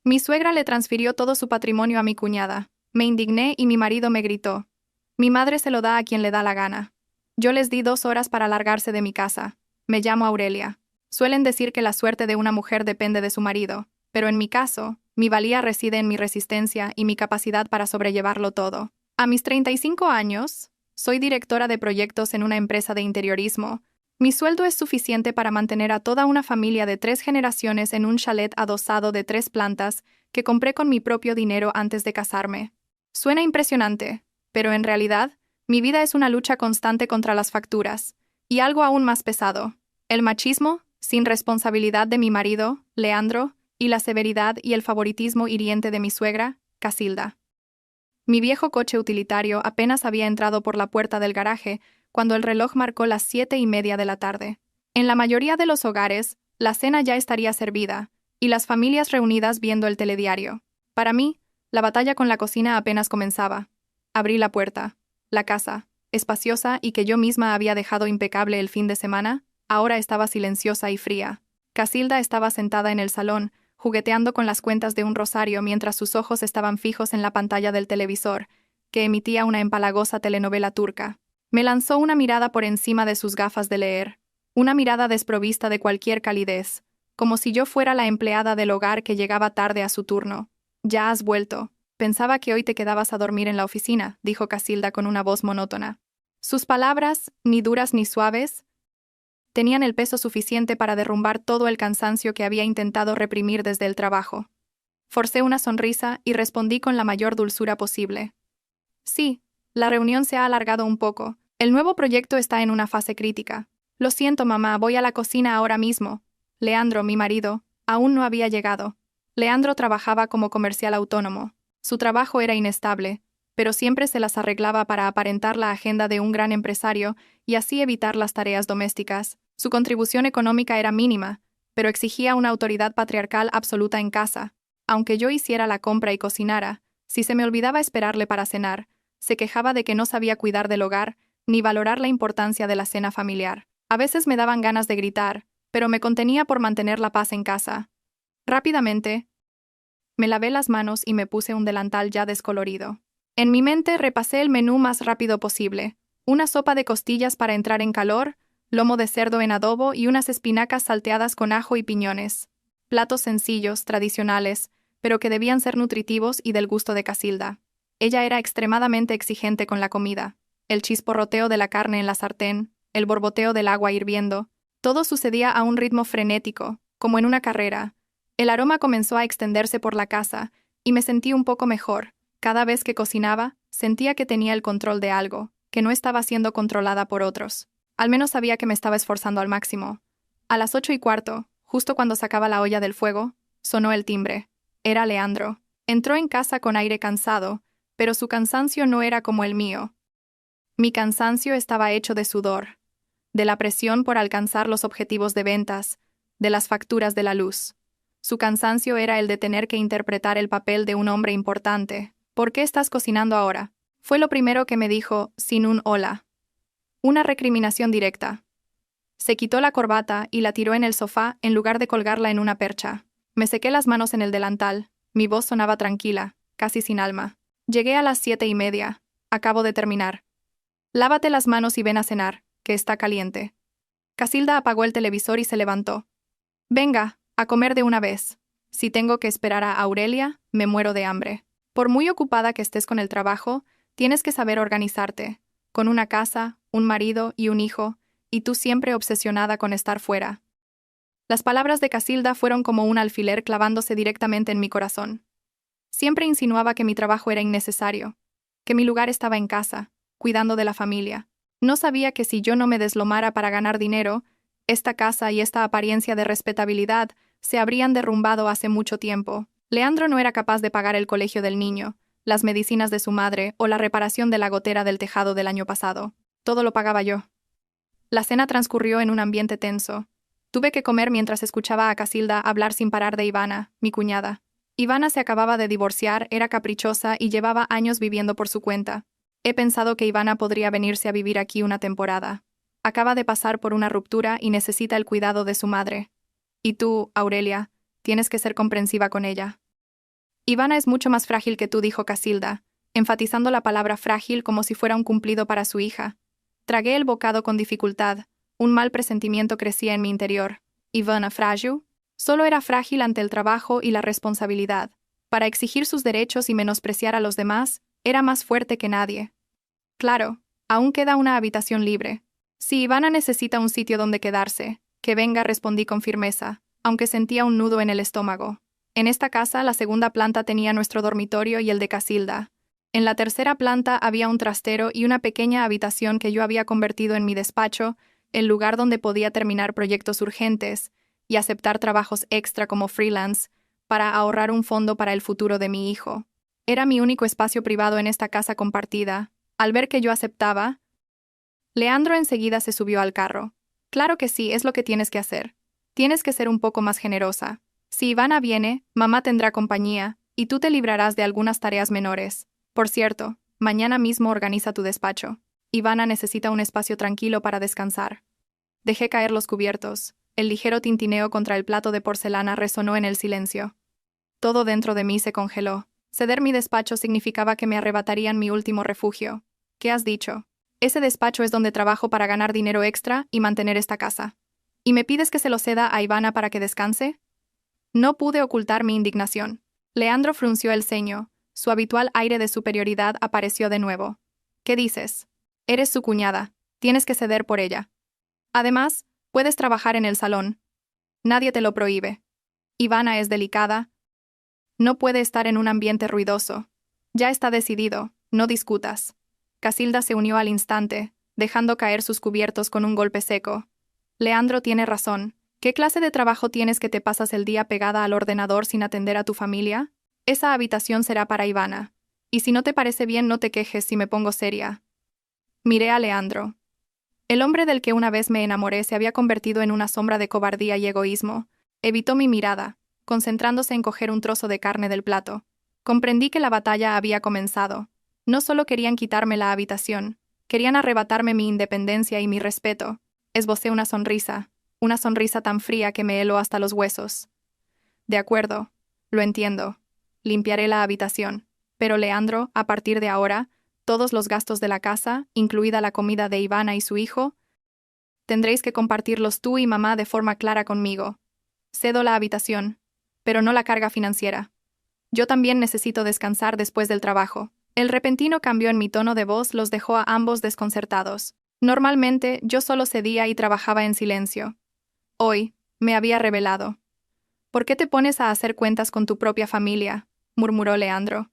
Mi suegra le transfirió todo su patrimonio a mi cuñada. Me indigné y mi marido me gritó. Mi madre se lo da a quien le da la gana. Yo les di 2 horas para largarse de mi casa. Me llamo Aurelia. Suelen decir que la suerte de una mujer depende de su marido, pero en mi caso, mi valía reside en mi resistencia y mi capacidad para sobrellevarlo todo. A mis 35 años, soy directora de proyectos en una empresa de interiorismo. Mi sueldo es suficiente para mantener a toda una familia de 3 generaciones en un chalet adosado de 3 plantas que compré con mi propio dinero antes de casarme. Suena impresionante, pero en realidad, mi vida es una lucha constante contra las facturas. Y algo aún más pesado: el machismo, sin responsabilidad de mi marido, Leandro, y la severidad y el favoritismo hiriente de mi suegra, Casilda. Mi viejo coche utilitario apenas había entrado por la puerta del garaje cuando el reloj marcó las 7:30 de la tarde. En la mayoría de los hogares, la cena ya estaría servida, y las familias reunidas viendo el telediario. Para mí, la batalla con la cocina apenas comenzaba. Abrí la puerta. La casa, espaciosa y que yo misma había dejado impecable el fin de semana, ahora estaba silenciosa y fría. Casilda estaba sentada en el salón, jugueteando con las cuentas de un rosario mientras sus ojos estaban fijos en la pantalla del televisor, que emitía una empalagosa telenovela turca. Me lanzó una mirada por encima de sus gafas de leer, una mirada desprovista de cualquier calidez, como si yo fuera la empleada del hogar que llegaba tarde a su turno. «Ya has vuelto. Pensaba que hoy te quedabas a dormir en la oficina», dijo Casilda con una voz monótona. Sus palabras, ni duras ni suaves, tenían el peso suficiente para derrumbar todo el cansancio que había intentado reprimir desde el trabajo. Forcé una sonrisa y respondí con la mayor dulzura posible. «Sí, la reunión se ha alargado un poco. El nuevo proyecto está en una fase crítica. Lo siento, mamá, voy a la cocina ahora mismo». Leandro, mi marido, aún no había llegado. Leandro trabajaba como comercial autónomo. Su trabajo era inestable, pero siempre se las arreglaba para aparentar la agenda de un gran empresario y así evitar las tareas domésticas. Su contribución económica era mínima, pero exigía una autoridad patriarcal absoluta en casa. Aunque yo hiciera la compra y cocinara, si se me olvidaba esperarle para cenar, se quejaba de que no sabía cuidar del hogar ni valorar la importancia de la cena familiar. A veces me daban ganas de gritar, pero me contenía por mantener la paz en casa. Rápidamente, me lavé las manos y me puse un delantal ya descolorido. En mi mente repasé el menú más rápido posible: una sopa de costillas para entrar en calor, lomo de cerdo en adobo y unas espinacas salteadas con ajo y piñones. Platos sencillos, tradicionales, pero que debían ser nutritivos y del gusto de Casilda. Ella era extremadamente exigente con la comida. El chisporroteo de la carne en la sartén, el borboteo del agua hirviendo, todo sucedía a un ritmo frenético, como en una carrera. El aroma comenzó a extenderse por la casa, y me sentí un poco mejor. Cada vez que cocinaba, sentía que tenía el control de algo, que no estaba siendo controlada por otros. Al menos sabía que me estaba esforzando al máximo. A las 8:15, justo cuando sacaba la olla del fuego, sonó el timbre. Era Leandro. Entró en casa con aire cansado, pero su cansancio no era como el mío. Mi cansancio estaba hecho de sudor, de la presión por alcanzar los objetivos de ventas, de las facturas de la luz. Su cansancio era el de tener que interpretar el papel de un hombre importante. «¿Por qué estás cocinando ahora?», fue lo primero que me dijo, sin un hola. Una recriminación directa. Se quitó la corbata y la tiró en el sofá en lugar de colgarla en una percha. Me sequé las manos en el delantal. Mi voz sonaba tranquila, casi sin alma. «Llegué a las 7:30. Acabo de terminar. Lávate las manos y ven a cenar, que está caliente». Casilda apagó el televisor y se levantó. «Venga, a comer de una vez. Si tengo que esperar a Aurelia, me muero de hambre. Por muy ocupada que estés con el trabajo, tienes que saber organizarte, con una casa, un marido y un hijo, y tú siempre obsesionada con estar fuera». Las palabras de Casilda fueron como un alfiler clavándose directamente en mi corazón. Siempre insinuaba que mi trabajo era innecesario, que mi lugar estaba en casa, cuidando de la familia. No sabía que si yo no me deslomara para ganar dinero, esta casa y esta apariencia de respetabilidad se habrían derrumbado hace mucho tiempo. Leandro no era capaz de pagar el colegio del niño, las medicinas de su madre o la reparación de la gotera del tejado del año pasado. Todo lo pagaba yo. La cena transcurrió en un ambiente tenso. Tuve que comer mientras escuchaba a Casilda hablar sin parar de Ivana, mi cuñada. Ivana se acababa de divorciar, era caprichosa y llevaba años viviendo por su cuenta. He pensado que Ivana podría venirse a vivir aquí una temporada. Acaba de pasar por una ruptura y necesita el cuidado de su madre. Y tú, Aurelia, tienes que ser comprensiva con ella. Ivana es mucho más frágil que tú, dijo Casilda, enfatizando la palabra frágil como si fuera un cumplido para su hija. Tragué el bocado con dificultad. Un mal presentimiento crecía en mi interior. ¿Ivana frágil? Solo era frágil ante el trabajo y la responsabilidad. Para exigir sus derechos y menospreciar a los demás, era más fuerte que nadie. Claro, aún queda una habitación libre. Si Ivana necesita un sitio donde quedarse, que venga, respondí con firmeza, aunque sentía un nudo en el estómago. En esta casa, la segunda planta tenía nuestro dormitorio y el de Casilda. En la tercera planta había un trastero y una pequeña habitación que yo había convertido en mi despacho, el lugar donde podía terminar proyectos urgentes y aceptar trabajos extra como freelance para ahorrar un fondo para el futuro de mi hijo. Era mi único espacio privado en esta casa compartida. Al ver que yo aceptaba, Leandro enseguida se subió al carro. Claro que sí, es lo que tienes que hacer. Tienes que ser un poco más generosa. Si Ivana viene, mamá tendrá compañía, y tú te librarás de algunas tareas menores. Por cierto, mañana mismo organiza tu despacho. Ivana necesita un espacio tranquilo para descansar. Dejé caer los cubiertos. El ligero tintineo contra el plato de porcelana resonó en el silencio. Todo dentro de mí se congeló. Ceder mi despacho significaba que me arrebatarían mi último refugio. ¿Qué has dicho? Ese despacho es donde trabajo para ganar dinero extra y mantener esta casa. ¿Y me pides que se lo ceda a Ivana para que descanse? No pude ocultar mi indignación. Leandro frunció el ceño. Su habitual aire de superioridad apareció de nuevo. ¿Qué dices? Eres su cuñada. Tienes que ceder por ella. Además, puedes trabajar en el salón. Nadie te lo prohíbe. Ivana es delicada. No puede estar en un ambiente ruidoso. Ya está decidido, no discutas. Casilda se unió al instante, dejando caer sus cubiertos con un golpe seco. Leandro tiene razón. ¿Qué clase de trabajo tienes que te pasas el día pegada al ordenador sin atender a tu familia? Esa habitación será para Ivana. Y si no te parece bien, no te quejes si me pongo seria. Miré a Leandro. El hombre del que una vez me enamoré se había convertido en una sombra de cobardía y egoísmo. Evitó mi mirada, concentrándose en coger un trozo de carne del plato. Comprendí que la batalla había comenzado. No solo querían quitarme la habitación, querían arrebatarme mi independencia y mi respeto. Esbocé una sonrisa tan fría que me heló hasta los huesos. De acuerdo, lo entiendo. Limpiaré la habitación. Pero Leandro, a partir de ahora, todos los gastos de la casa, incluida la comida de Ivana y su hijo, tendréis que compartirlos tú y mamá de forma clara conmigo. Cedo la habitación, pero no la carga financiera. Yo también necesito descansar después del trabajo. El repentino cambio en mi tono de voz los dejó a ambos desconcertados. Normalmente, yo solo cedía y trabajaba en silencio. Hoy, me había revelado. ¿Por qué te pones a hacer cuentas con tu propia familia?, murmuró Leandro.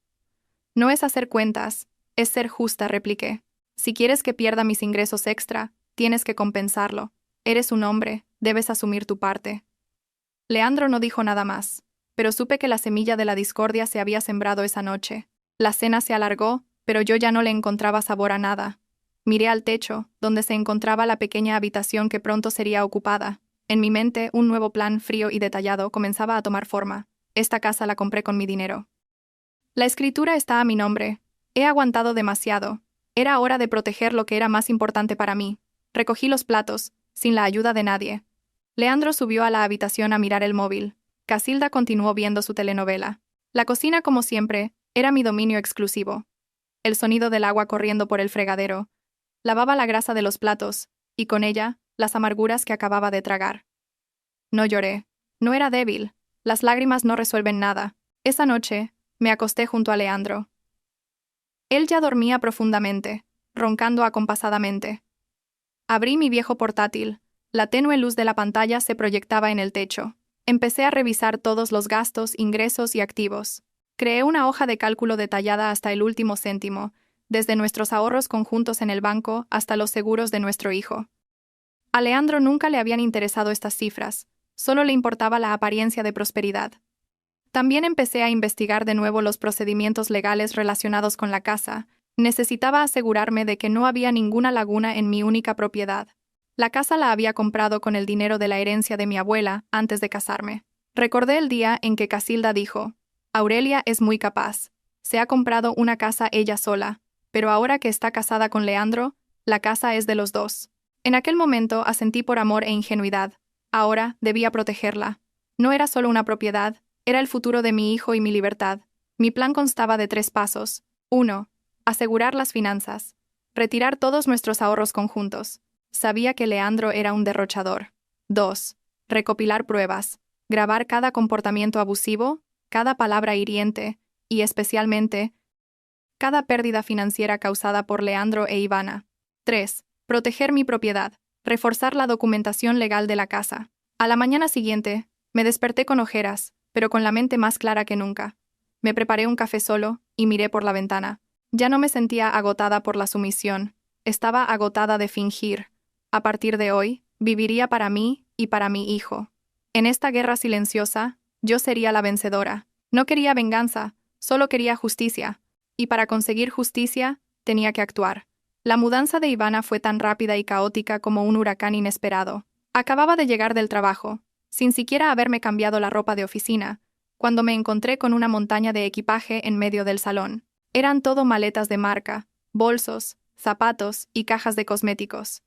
No es hacer cuentas, es ser justa, repliqué. Si quieres que pierda mis ingresos extra, tienes que compensarlo. Eres un hombre, debes asumir tu parte. Leandro no dijo nada más, pero supe que la semilla de la discordia se había sembrado esa noche. La cena se alargó, pero yo ya no le encontraba sabor a nada. Miré al techo, donde se encontraba la pequeña habitación que pronto sería ocupada. En mi mente, un nuevo plan frío y detallado comenzaba a tomar forma. Esta casa la compré con mi dinero. La escritura está a mi nombre. He aguantado demasiado. Era hora de proteger lo que era más importante para mí. Recogí los platos, sin la ayuda de nadie. Leandro subió a la habitación a mirar el móvil. Casilda continuó viendo su telenovela. La cocina, como siempre, era mi dominio exclusivo. El sonido del agua corriendo por el fregadero lavaba la grasa de los platos, y con ella, las amarguras que acababa de tragar. No lloré. No era débil. Las lágrimas no resuelven nada. Esa noche, me acosté junto a Leandro. Él ya dormía profundamente, roncando acompasadamente. Abrí mi viejo portátil. La tenue luz de la pantalla se proyectaba en el techo. Empecé a revisar todos los gastos, ingresos y activos. Creé una hoja de cálculo detallada hasta el último céntimo, desde nuestros ahorros conjuntos en el banco hasta los seguros de nuestro hijo. A Leandro nunca le habían interesado estas cifras, solo le importaba la apariencia de prosperidad. También empecé a investigar de nuevo los procedimientos legales relacionados con la casa. Necesitaba asegurarme de que no había ninguna laguna en mi única propiedad. La casa la había comprado con el dinero de la herencia de mi abuela antes de casarme. Recordé el día en que Casilda dijo: Aurelia es muy capaz. Se ha comprado una casa ella sola, pero ahora que está casada con Leandro, la casa es de los dos. En aquel momento asentí por amor e ingenuidad. Ahora debía protegerla. No era solo una propiedad, era el futuro de mi hijo y mi libertad. Mi plan constaba de 3 pasos. 1. Asegurar las finanzas. Retirar todos nuestros ahorros conjuntos. Sabía que Leandro era un derrochador. 2. Recopilar pruebas. Grabar cada comportamiento abusivo, cada palabra hiriente, y especialmente, cada pérdida financiera causada por Leandro e Ivana. 3. Proteger mi propiedad. Reforzar la documentación legal de la casa. A la mañana siguiente, me desperté con ojeras, pero con la mente más clara que nunca. Me preparé un café solo y miré por la ventana. Ya no me sentía agotada por la sumisión. Estaba agotada de fingir. A partir de hoy, viviría para mí y para mi hijo. En esta guerra silenciosa, yo sería la vencedora. No quería venganza, solo quería justicia. Y para conseguir justicia, tenía que actuar. La mudanza de Ivana fue tan rápida y caótica como un huracán inesperado. Acababa de llegar del trabajo, sin siquiera haberme cambiado la ropa de oficina, cuando me encontré con una montaña de equipaje en medio del salón. Eran todo maletas de marca, bolsos, zapatos y cajas de cosméticos.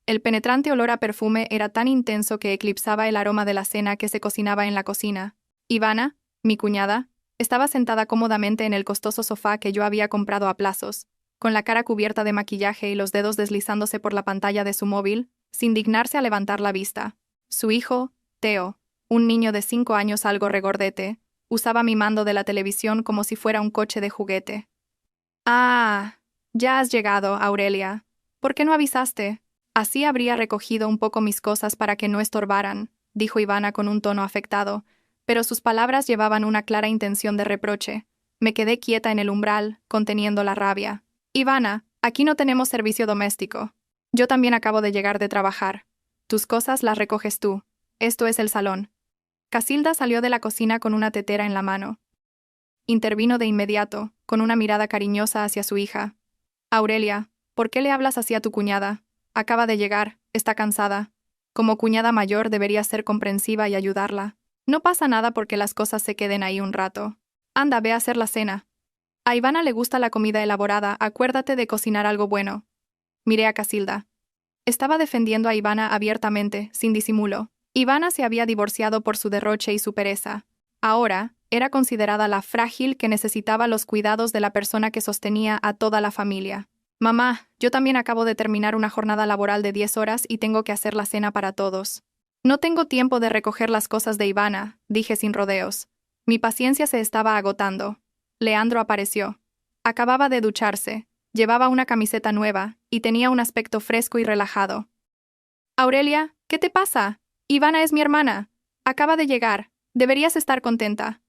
El penetrante olor a perfume era tan intenso que eclipsaba el aroma de la cena que se cocinaba en la cocina. Ivana, mi cuñada, estaba sentada cómodamente en el costoso sofá que yo había comprado a plazos, con la cara cubierta de maquillaje y los dedos deslizándose por la pantalla de su móvil, sin dignarse a levantar la vista. Su hijo, Theo, un niño de 5 años algo regordete, usaba mi mando de la televisión como si fuera un coche de juguete. «Ah, ya has llegado, Aurelia. ¿Por qué no avisaste? Así habría recogido un poco mis cosas para que no estorbaran», dijo Ivana con un tono afectado, pero sus palabras llevaban una clara intención de reproche. Me quedé quieta en el umbral, conteniendo la rabia. «Ivana, aquí no tenemos servicio doméstico. Yo también acabo de llegar de trabajar. Tus cosas las recoges tú. Esto es el salón». Casilda salió de la cocina con una tetera en la mano. Intervino de inmediato, con una mirada cariñosa hacia su hija. «Aurelia, ¿por qué le hablas así a tu cuñada? Acaba de llegar, está cansada. Como cuñada mayor deberías ser comprensiva y ayudarla. No pasa nada porque las cosas se queden ahí un rato. Anda, ve a hacer la cena. A Ivana le gusta la comida elaborada, acuérdate de cocinar algo bueno». Miré a Casilda. Estaba defendiendo a Ivana abiertamente, sin disimulo. Ivana se había divorciado por su derroche y su pereza. Ahora, era considerada la frágil que necesitaba los cuidados de la persona que sostenía a toda la familia. «Mamá, yo también acabo de terminar una jornada laboral de 10 horas y tengo que hacer la cena para todos. No tengo tiempo de recoger las cosas de Ivana», dije sin rodeos. Mi paciencia se estaba agotando. Leandro apareció. Acababa de ducharse, llevaba una camiseta nueva y tenía un aspecto fresco y relajado. «Aurelia, ¿qué te pasa? Ivana es mi hermana. Acaba de llegar. Deberías estar contenta.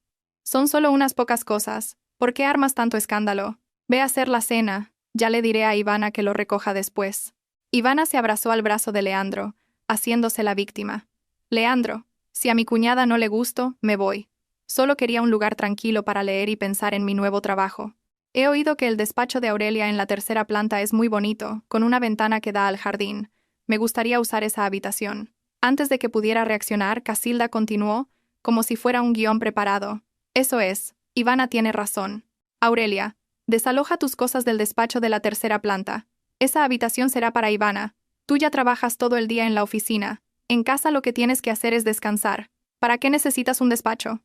Son solo unas pocas cosas. ¿Por qué armas tanto escándalo? Ve a hacer la cena. Ya le diré a Ivana que lo recoja después». Ivana se abrazó al brazo de Leandro, haciéndose la víctima. «Leandro, si a mi cuñada no le gusto, me voy. Solo quería un lugar tranquilo para leer y pensar en mi nuevo trabajo. He oído que el despacho de Aurelia en la 3ª planta es muy bonito, con una ventana que da al jardín. Me gustaría usar esa habitación». Antes de que pudiera reaccionar, Casilda continuó, como si fuera un guión preparado. «Eso es, Ivana tiene razón. Aurelia, desaloja tus cosas del despacho de la 3ª planta. Esa habitación será para Ivana. Tú ya trabajas todo el día en la oficina. En casa lo que tienes que hacer es descansar. ¿Para qué necesitas un despacho?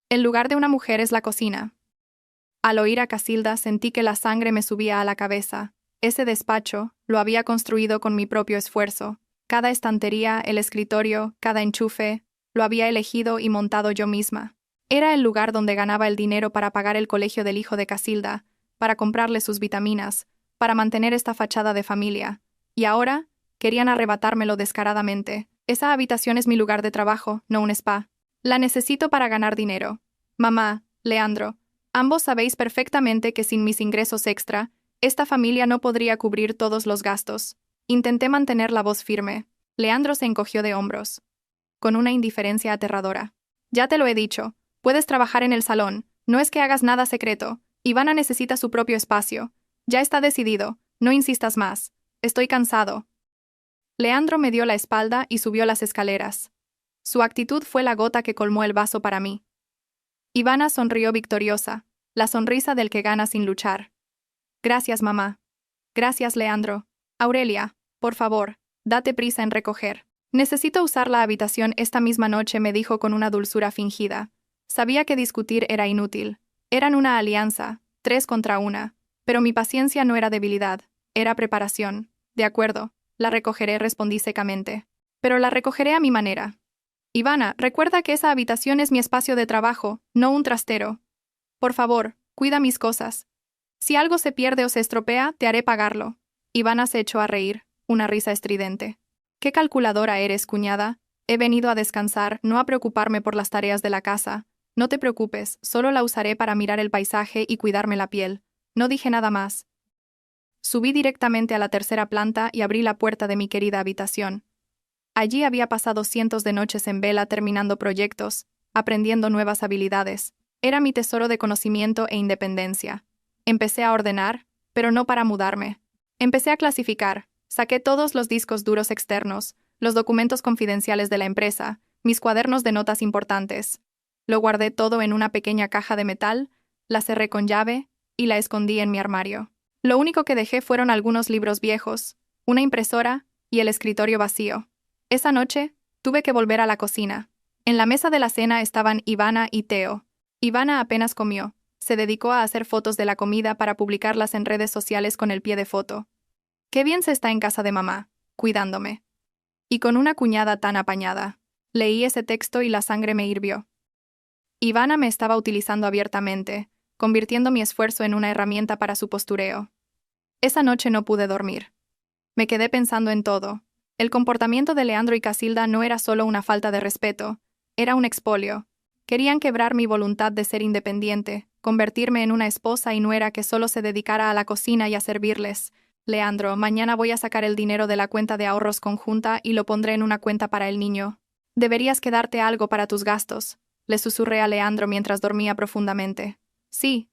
El lugar de una mujer es la cocina». Al oír a Casilda sentí que la sangre me subía a la cabeza. Ese despacho lo había construido con mi propio esfuerzo. Cada estantería, el escritorio, cada enchufe, lo había elegido y montado yo misma. Era el lugar donde ganaba el dinero para pagar el colegio del hijo de Casilda, para comprarle sus vitaminas, para mantener esta fachada de familia. Y ahora, querían arrebatármelo descaradamente. Esa habitación es mi lugar de trabajo, no un spa. La necesito para ganar dinero. Mamá, Leandro, ambos sabéis perfectamente que sin mis ingresos extra, esta familia no podría cubrir todos los gastos. Intenté mantener la voz firme. Leandro se encogió de hombros, con una indiferencia aterradora. «Ya te lo he dicho, puedes trabajar en el salón, no es que hagas nada secreto. Ivana necesita su propio espacio. Ya está decidido, no insistas más. Estoy cansado». Leandro me dio la espalda y subió las escaleras. Su actitud fue la gota que colmó el vaso para mí. Ivana sonrió victoriosa, la sonrisa del que gana sin luchar. «Gracias, mamá». «Gracias, Leandro. Aurelia, por favor, date prisa en recoger. Necesito usar la habitación esta misma noche», me dijo con una dulzura fingida. Sabía que discutir era inútil. Eran una alianza, 3 contra 1, pero mi paciencia no era debilidad, era preparación. De acuerdo, la recogeré, respondí secamente. Pero la recogeré a mi manera. Ivana, recuerda que esa habitación es mi espacio de trabajo, no un trastero. Por favor, cuida mis cosas. Si algo se pierde o se estropea, te haré pagarlo. Ivana se echó a reír, una risa estridente. ¿Qué calculadora eres, cuñada? He venido a descansar, no a preocuparme por las tareas de la casa. No te preocupes, solo la usaré para mirar el paisaje y cuidarme la piel. No dije nada más. Subí directamente a la tercera planta y abrí la puerta de mi querida habitación. Allí había pasado cientos de noches en vela terminando proyectos, aprendiendo nuevas habilidades. Era mi tesoro de conocimiento e independencia. Empecé a ordenar, pero no para mudarme. Empecé a clasificar, saqué todos los discos duros externos, los documentos confidenciales de la empresa, mis cuadernos de notas importantes. Lo guardé todo en una pequeña caja de metal, la cerré con llave y la escondí en mi armario. Lo único que dejé fueron algunos libros viejos, una impresora y el escritorio vacío. Esa noche, tuve que volver a la cocina. En la mesa de la cena estaban Ivana y Teo. Ivana apenas comió. Se dedicó a hacer fotos de la comida para publicarlas en redes sociales con el pie de foto. Qué bien se está en casa de mamá, cuidándome. Y con una cuñada tan apañada. Leí ese texto y la sangre me hirvió. Ivana me estaba utilizando abiertamente, convirtiendo mi esfuerzo en una herramienta para su postureo. Esa noche no pude dormir. Me quedé pensando en todo. El comportamiento de Leandro y Casilda no era solo una falta de respeto, era un expolio. Querían quebrar mi voluntad de ser independiente, convertirme en una esposa y nuera que solo se dedicara a la cocina y a servirles. Leandro, mañana voy a sacar el dinero de la cuenta de ahorros conjunta y lo pondré en una cuenta para el niño. Deberías quedarte algo para tus gastos, le susurré a Leandro mientras dormía profundamente. Sí,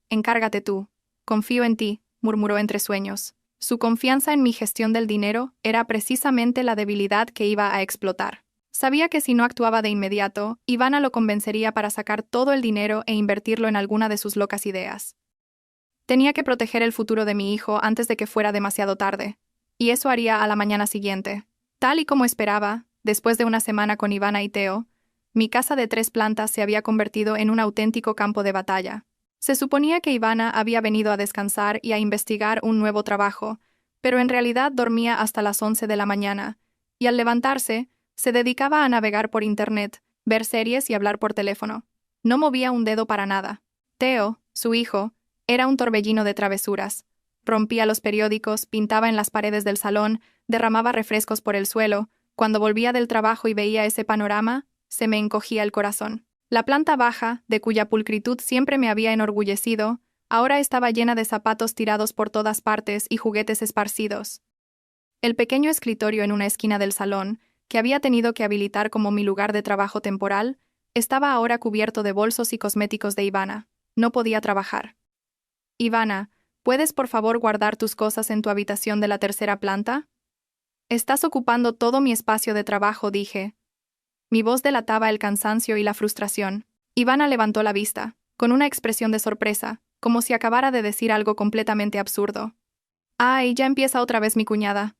encárgate tú. Confío en ti, murmuró entre sueños. Su confianza en mi gestión del dinero era precisamente la debilidad que iba a explotar. Sabía que si no actuaba de inmediato, Ivana lo convencería para sacar todo el dinero e invertirlo en alguna de sus locas ideas. Tenía que proteger el futuro de mi hijo antes de que fuera demasiado tarde, y eso haría a la mañana siguiente. Tal y como esperaba, después de una semana con Ivana y Teo, mi casa de 3 plantas se había convertido en un auténtico campo de batalla. Se suponía que Ivana había venido a descansar y a investigar un nuevo trabajo, pero en realidad dormía hasta las 11 de la mañana, y al levantarse, se dedicaba a navegar por internet, ver series y hablar por teléfono. No movía un dedo para nada. Teo, su hijo, era un torbellino de travesuras. Rompía los periódicos, pintaba en las paredes del salón, derramaba refrescos por el suelo. Cuando volvía del trabajo y veía ese panorama, se me encogía el corazón. La planta baja, de cuya pulcritud siempre me había enorgullecido, ahora estaba llena de zapatos tirados por todas partes y juguetes esparcidos. El pequeño escritorio en una esquina del salón, que había tenido que habilitar como mi lugar de trabajo temporal, estaba ahora cubierto de bolsos y cosméticos de Ivana. No podía trabajar. Ivana, ¿puedes por favor guardar tus cosas en tu habitación de la tercera planta? Estás ocupando todo mi espacio de trabajo, dije. Mi voz delataba el cansancio y la frustración. Ivana levantó la vista, con una expresión de sorpresa, como si acabara de decir algo completamente absurdo. ¡Ay, ya empieza otra vez mi cuñada!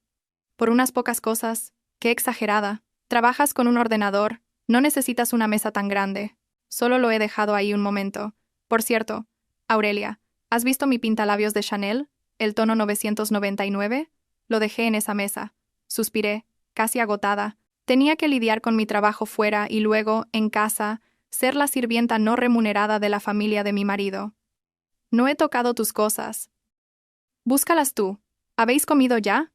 Por unas pocas cosas, qué exagerada. Trabajas con un ordenador, no necesitas una mesa tan grande. Solo lo he dejado ahí un momento. Por cierto, Aurelia, ¿has visto mi pintalabios de Chanel? El tono 999? Lo dejé en esa mesa. Suspiré, casi agotada. Tenía que lidiar con mi trabajo fuera y luego, en casa, ser la sirvienta no remunerada de la familia de mi marido. No he tocado tus cosas. Búscalas tú. ¿Habéis comido ya?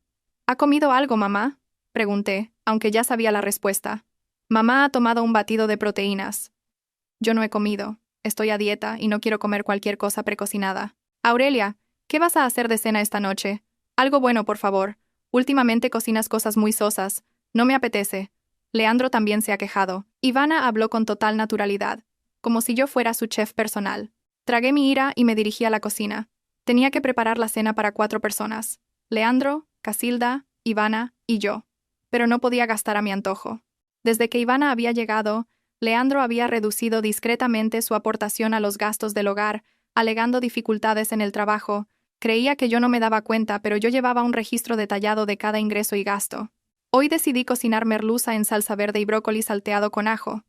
¿Ha comido algo, mamá? Pregunté, aunque ya sabía la respuesta. Mamá ha tomado un batido de proteínas. Yo no he comido. Estoy a dieta y no quiero comer cualquier cosa precocinada. Aurelia, ¿qué vas a hacer de cena esta noche? Algo bueno, por favor. Últimamente cocinas cosas muy sosas. No me apetece. Leandro también se ha quejado. Ivana habló con total naturalidad, como si yo fuera su chef personal. Tragué mi ira y me dirigí a la cocina. Tenía que preparar la cena para 4 personas. Leandro, Casilda, Ivana y yo. Pero no podía gastar a mi antojo. Desde que Ivana había llegado, Leandro había reducido discretamente su aportación a los gastos del hogar, alegando dificultades en el trabajo. Creía que yo no me daba cuenta, pero yo llevaba un registro detallado de cada ingreso y gasto. Hoy decidí cocinar merluza en salsa verde y brócoli salteado con ajo.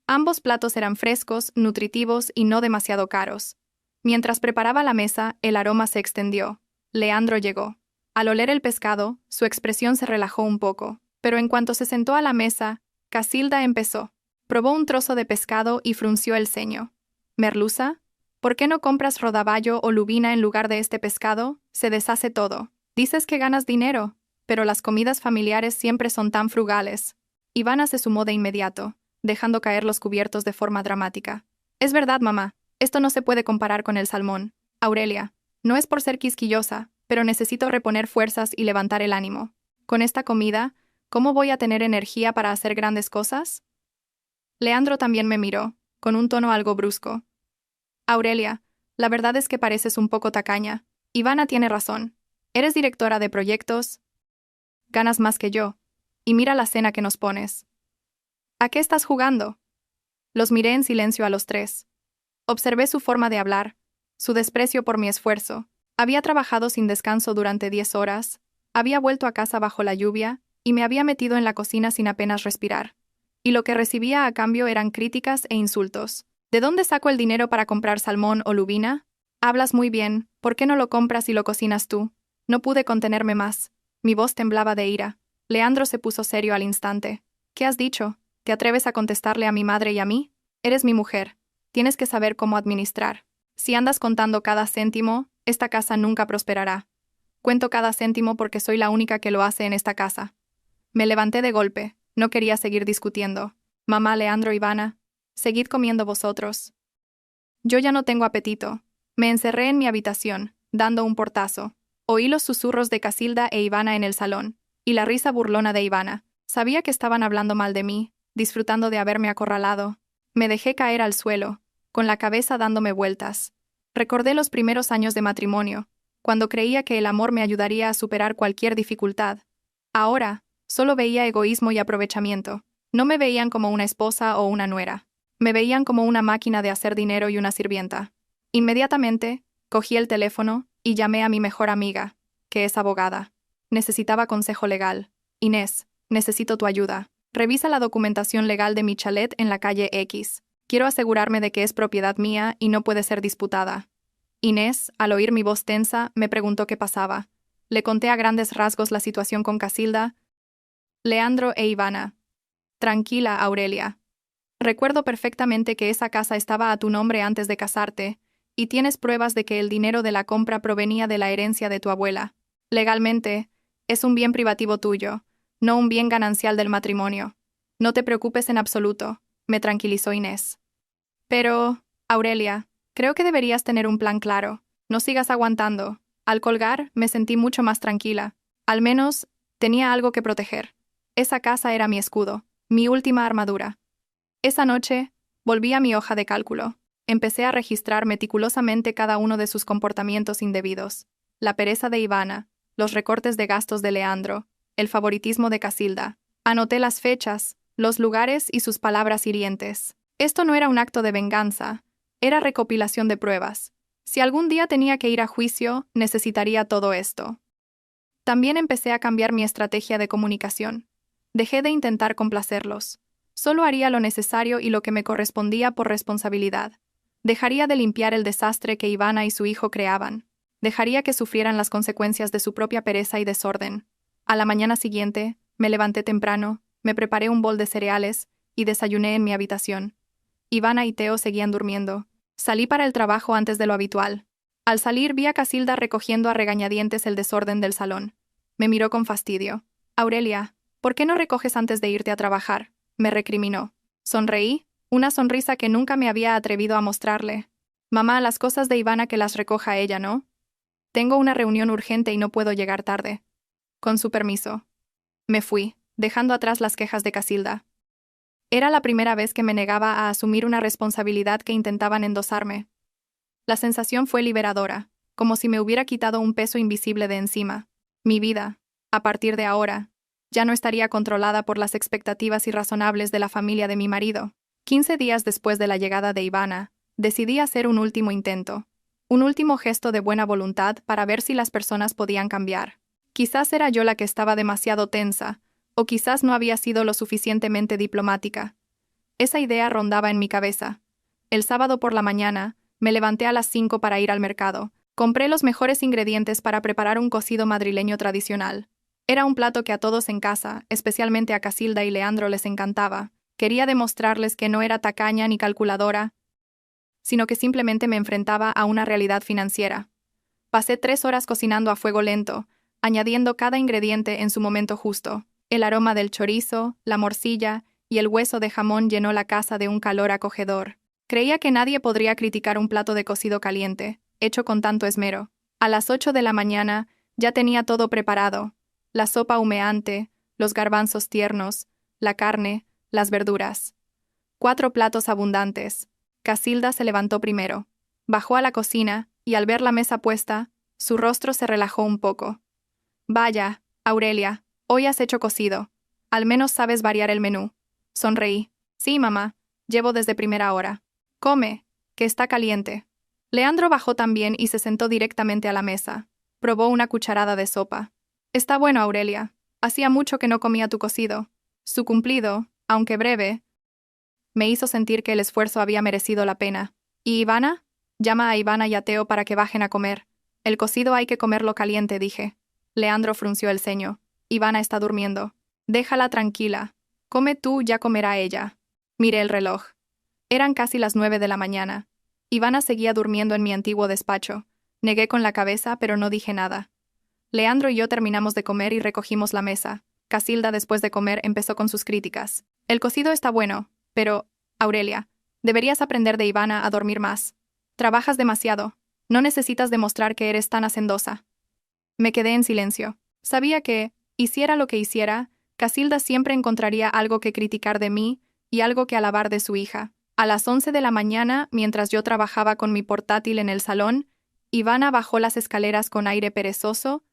Ambos platos eran frescos, nutritivos y no demasiado caros. Mientras preparaba la mesa, el aroma se extendió. Leandro llegó. Al oler el pescado, su expresión se relajó un poco, pero en cuanto se sentó a la mesa, Casilda empezó. Probó un trozo de pescado y frunció el ceño. «¿Merluza? ¿Por qué no compras rodaballo o lubina en lugar de este pescado? Se deshace todo. Dices que ganas dinero, pero las comidas familiares siempre son tan frugales». Ivana se sumó de inmediato, dejando caer los cubiertos de forma dramática. «Es verdad, mamá. Esto no se puede comparar con el salmón. Aurelia, no es por ser quisquillosa, pero necesito reponer fuerzas y levantar el ánimo. Con esta comida, ¿cómo voy a tener energía para hacer grandes cosas?» Leandro también me miró, con un tono algo brusco. «Aurelia, la verdad es que pareces un poco tacaña. Ivana tiene razón. Eres directora de proyectos. Ganas más que yo. Y mira la cena que nos pones. ¿A qué estás jugando?» Los miré en silencio a los tres. Observé su forma de hablar, su desprecio por mi esfuerzo. Había trabajado sin descanso durante 10 horas, había vuelto a casa bajo la lluvia y me había metido en la cocina sin apenas respirar. Y lo que recibía a cambio eran críticas e insultos. ¿De dónde saco el dinero para comprar salmón o lubina? Hablas muy bien, ¿por qué no lo compras y lo cocinas tú? No pude contenerme más. Mi voz temblaba de ira. Leandro se puso serio al instante. ¿Qué has dicho? ¿Te atreves a contestarle a mi madre y a mí? Eres mi mujer. Tienes que saber cómo administrar. Si andas contando cada céntimo, esta casa nunca prosperará. Cuento cada céntimo porque soy la única que lo hace en esta casa. Me levanté de golpe. No quería seguir discutiendo. Mamá, Leandro, Ivana, seguid comiendo vosotros. Yo ya no tengo apetito. Me encerré en mi habitación, dando un portazo. Oí los susurros de Casilda e Ivana en el salón, y la risa burlona de Ivana. Sabía que estaban hablando mal de mí, disfrutando de haberme acorralado. Me dejé caer al suelo, con la cabeza dándome vueltas. Recordé los primeros años de matrimonio, cuando creía que el amor me ayudaría a superar cualquier dificultad. Ahora, solo veía egoísmo y aprovechamiento. No me veían como una esposa o una nuera. Me veían como una máquina de hacer dinero y una sirvienta. Inmediatamente, cogí el teléfono y llamé a mi mejor amiga, que es abogada. Necesitaba consejo legal. «Inés, necesito tu ayuda. Revisa la documentación legal de mi chalet en la calle X. Quiero asegurarme de que es propiedad mía y no puede ser disputada». Inés, al oír mi voz tensa, me preguntó qué pasaba. Le conté a grandes rasgos la situación con Casilda, Leandro e Ivana. «Tranquila, Aurelia. Recuerdo perfectamente que esa casa estaba a tu nombre antes de casarte, y tienes pruebas de que el dinero de la compra provenía de la herencia de tu abuela. Legalmente, es un bien privativo tuyo, no un bien ganancial del matrimonio. No te preocupes en absoluto», me tranquilizó Inés. «Pero, Aurelia, creo que deberías tener un plan claro. No sigas aguantando». Al colgar, me sentí mucho más tranquila. Al menos, tenía algo que proteger. Esa casa era mi escudo, mi última armadura. Esa noche, volví a mi hoja de cálculo. Empecé a registrar meticulosamente cada uno de sus comportamientos indebidos. La pereza de Ivana, los recortes de gastos de Leandro, el favoritismo de Casilda. Anoté las fechas, los lugares y sus palabras hirientes. Esto no era un acto de venganza, era recopilación de pruebas. Si algún día tenía que ir a juicio, necesitaría todo esto. También empecé a cambiar mi estrategia de comunicación. Dejé de intentar complacerlos. Solo haría lo necesario y lo que me correspondía por responsabilidad. Dejaría de limpiar el desastre que Ivana y su hijo creaban. Dejaría que sufrieran las consecuencias de su propia pereza y desorden. A la mañana siguiente, me levanté temprano, me preparé un bol de cereales y desayuné en mi habitación. Ivana y Teo seguían durmiendo. Salí para el trabajo antes de lo habitual. Al salir vi a Casilda recogiendo a regañadientes el desorden del salón. Me miró con fastidio. «Aurelia, ¿por qué no recoges antes de irte a trabajar?», me recriminó. Sonreí, una sonrisa que nunca me había atrevido a mostrarle. «Mamá, las cosas de Ivana que las recoja ella, ¿no? Tengo una reunión urgente y no puedo llegar tarde». «Con su permiso». Me fui, dejando atrás las quejas de Casilda. Era la primera vez que me negaba a asumir una responsabilidad que intentaban endosarme. La sensación fue liberadora, como si me hubiera quitado un peso invisible de encima. Mi vida, a partir de ahora, ya no estaría controlada por las expectativas irrazonables de la familia de mi marido. 15 días después de la llegada de Ivana, decidí hacer un último intento, un último gesto de buena voluntad para ver si las personas podían cambiar. Quizás era yo la que estaba demasiado tensa, o quizás no había sido lo suficientemente diplomática. Esa idea rondaba en mi cabeza. El sábado por la mañana, me levanté a las 5 para ir al mercado. Compré los mejores ingredientes para preparar un cocido madrileño tradicional. Era un plato que a todos en casa, especialmente a Casilda y Leandro, les encantaba. Quería demostrarles que no era tacaña ni calculadora, sino que simplemente me enfrentaba a una realidad financiera. Pasé 3 horas cocinando a fuego lento, añadiendo cada ingrediente en su momento justo. El aroma del chorizo, la morcilla y el hueso de jamón llenó la casa de un calor acogedor. Creía que nadie podría criticar un plato de cocido caliente, hecho con tanto esmero. A las 8 de la mañana ya tenía todo preparado: la sopa humeante, los garbanzos tiernos, la carne, las verduras. 4 platos abundantes. Casilda se levantó primero. Bajó a la cocina y al ver la mesa puesta, su rostro se relajó un poco. «Vaya, Aurelia, hoy has hecho cocido. Al menos sabes variar el menú». Sonreí. «Sí, mamá, llevo desde primera hora». «Come, que está caliente». Leandro bajó también y se sentó directamente a la mesa. Probó una cucharada de sopa. «Está bueno, Aurelia. Hacía mucho que no comía tu cocido». Su cumplido, aunque breve, me hizo sentir que el esfuerzo había merecido la pena. «¿Y Ivana?» «Llama a Ivana y a Teo para que bajen a comer. El cocido hay que comerlo caliente», dije. Leandro frunció el ceño. «Ivana está durmiendo». «Déjala tranquila. Come tú, ya comerá ella». Miré el reloj. Eran casi las 9 de la mañana. Ivana seguía durmiendo en mi antiguo despacho. Negué con la cabeza, pero no dije nada. Leandro y yo terminamos de comer y recogimos la mesa. Casilda, después de comer, empezó con sus críticas. «El cocido está bueno, pero, Aurelia, deberías aprender de Ivana a dormir más. Trabajas demasiado. No necesitas demostrar que eres tan hacendosa». Me quedé en silencio. Sabía que, hiciera lo que hiciera, Casilda siempre encontraría algo que criticar de mí y algo que alabar de su hija. A las 11 de la mañana, mientras yo trabajaba con mi portátil en el salón, Ivana bajó las escaleras con aire perezoso,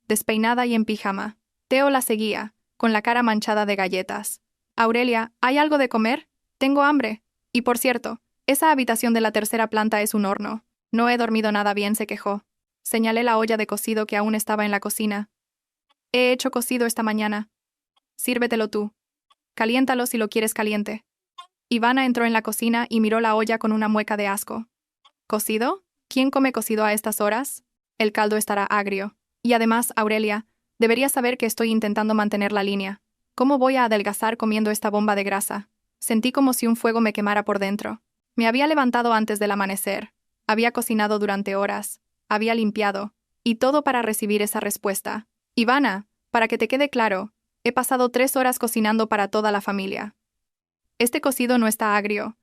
despeinada y en pijama. Teo la seguía, con la cara manchada de galletas. «Aurelia, ¿hay algo de comer? Tengo hambre. Y por cierto, esa habitación de la tercera planta es un horno. No he dormido nada bien», se quejó. Señalé la olla de cocido que aún estaba en la cocina. «He hecho cocido esta mañana. Sírvetelo tú. Caliéntalo si lo quieres caliente». Ivana entró en la cocina y miró la olla con una mueca de asco. «¿Cocido? ¿Quién come cocido a estas horas? El caldo estará agrio. Y además, Aurelia, deberías saber que estoy intentando mantener la línea. ¿Cómo voy a adelgazar comiendo esta bomba de grasa?» Sentí como si un fuego me quemara por dentro. Me había levantado antes del amanecer. Había cocinado durante horas. Había limpiado. Y todo para recibir esa respuesta. «Ivana, para que te quede claro, he pasado 3 horas cocinando para toda la familia. Este cocido no está agrio.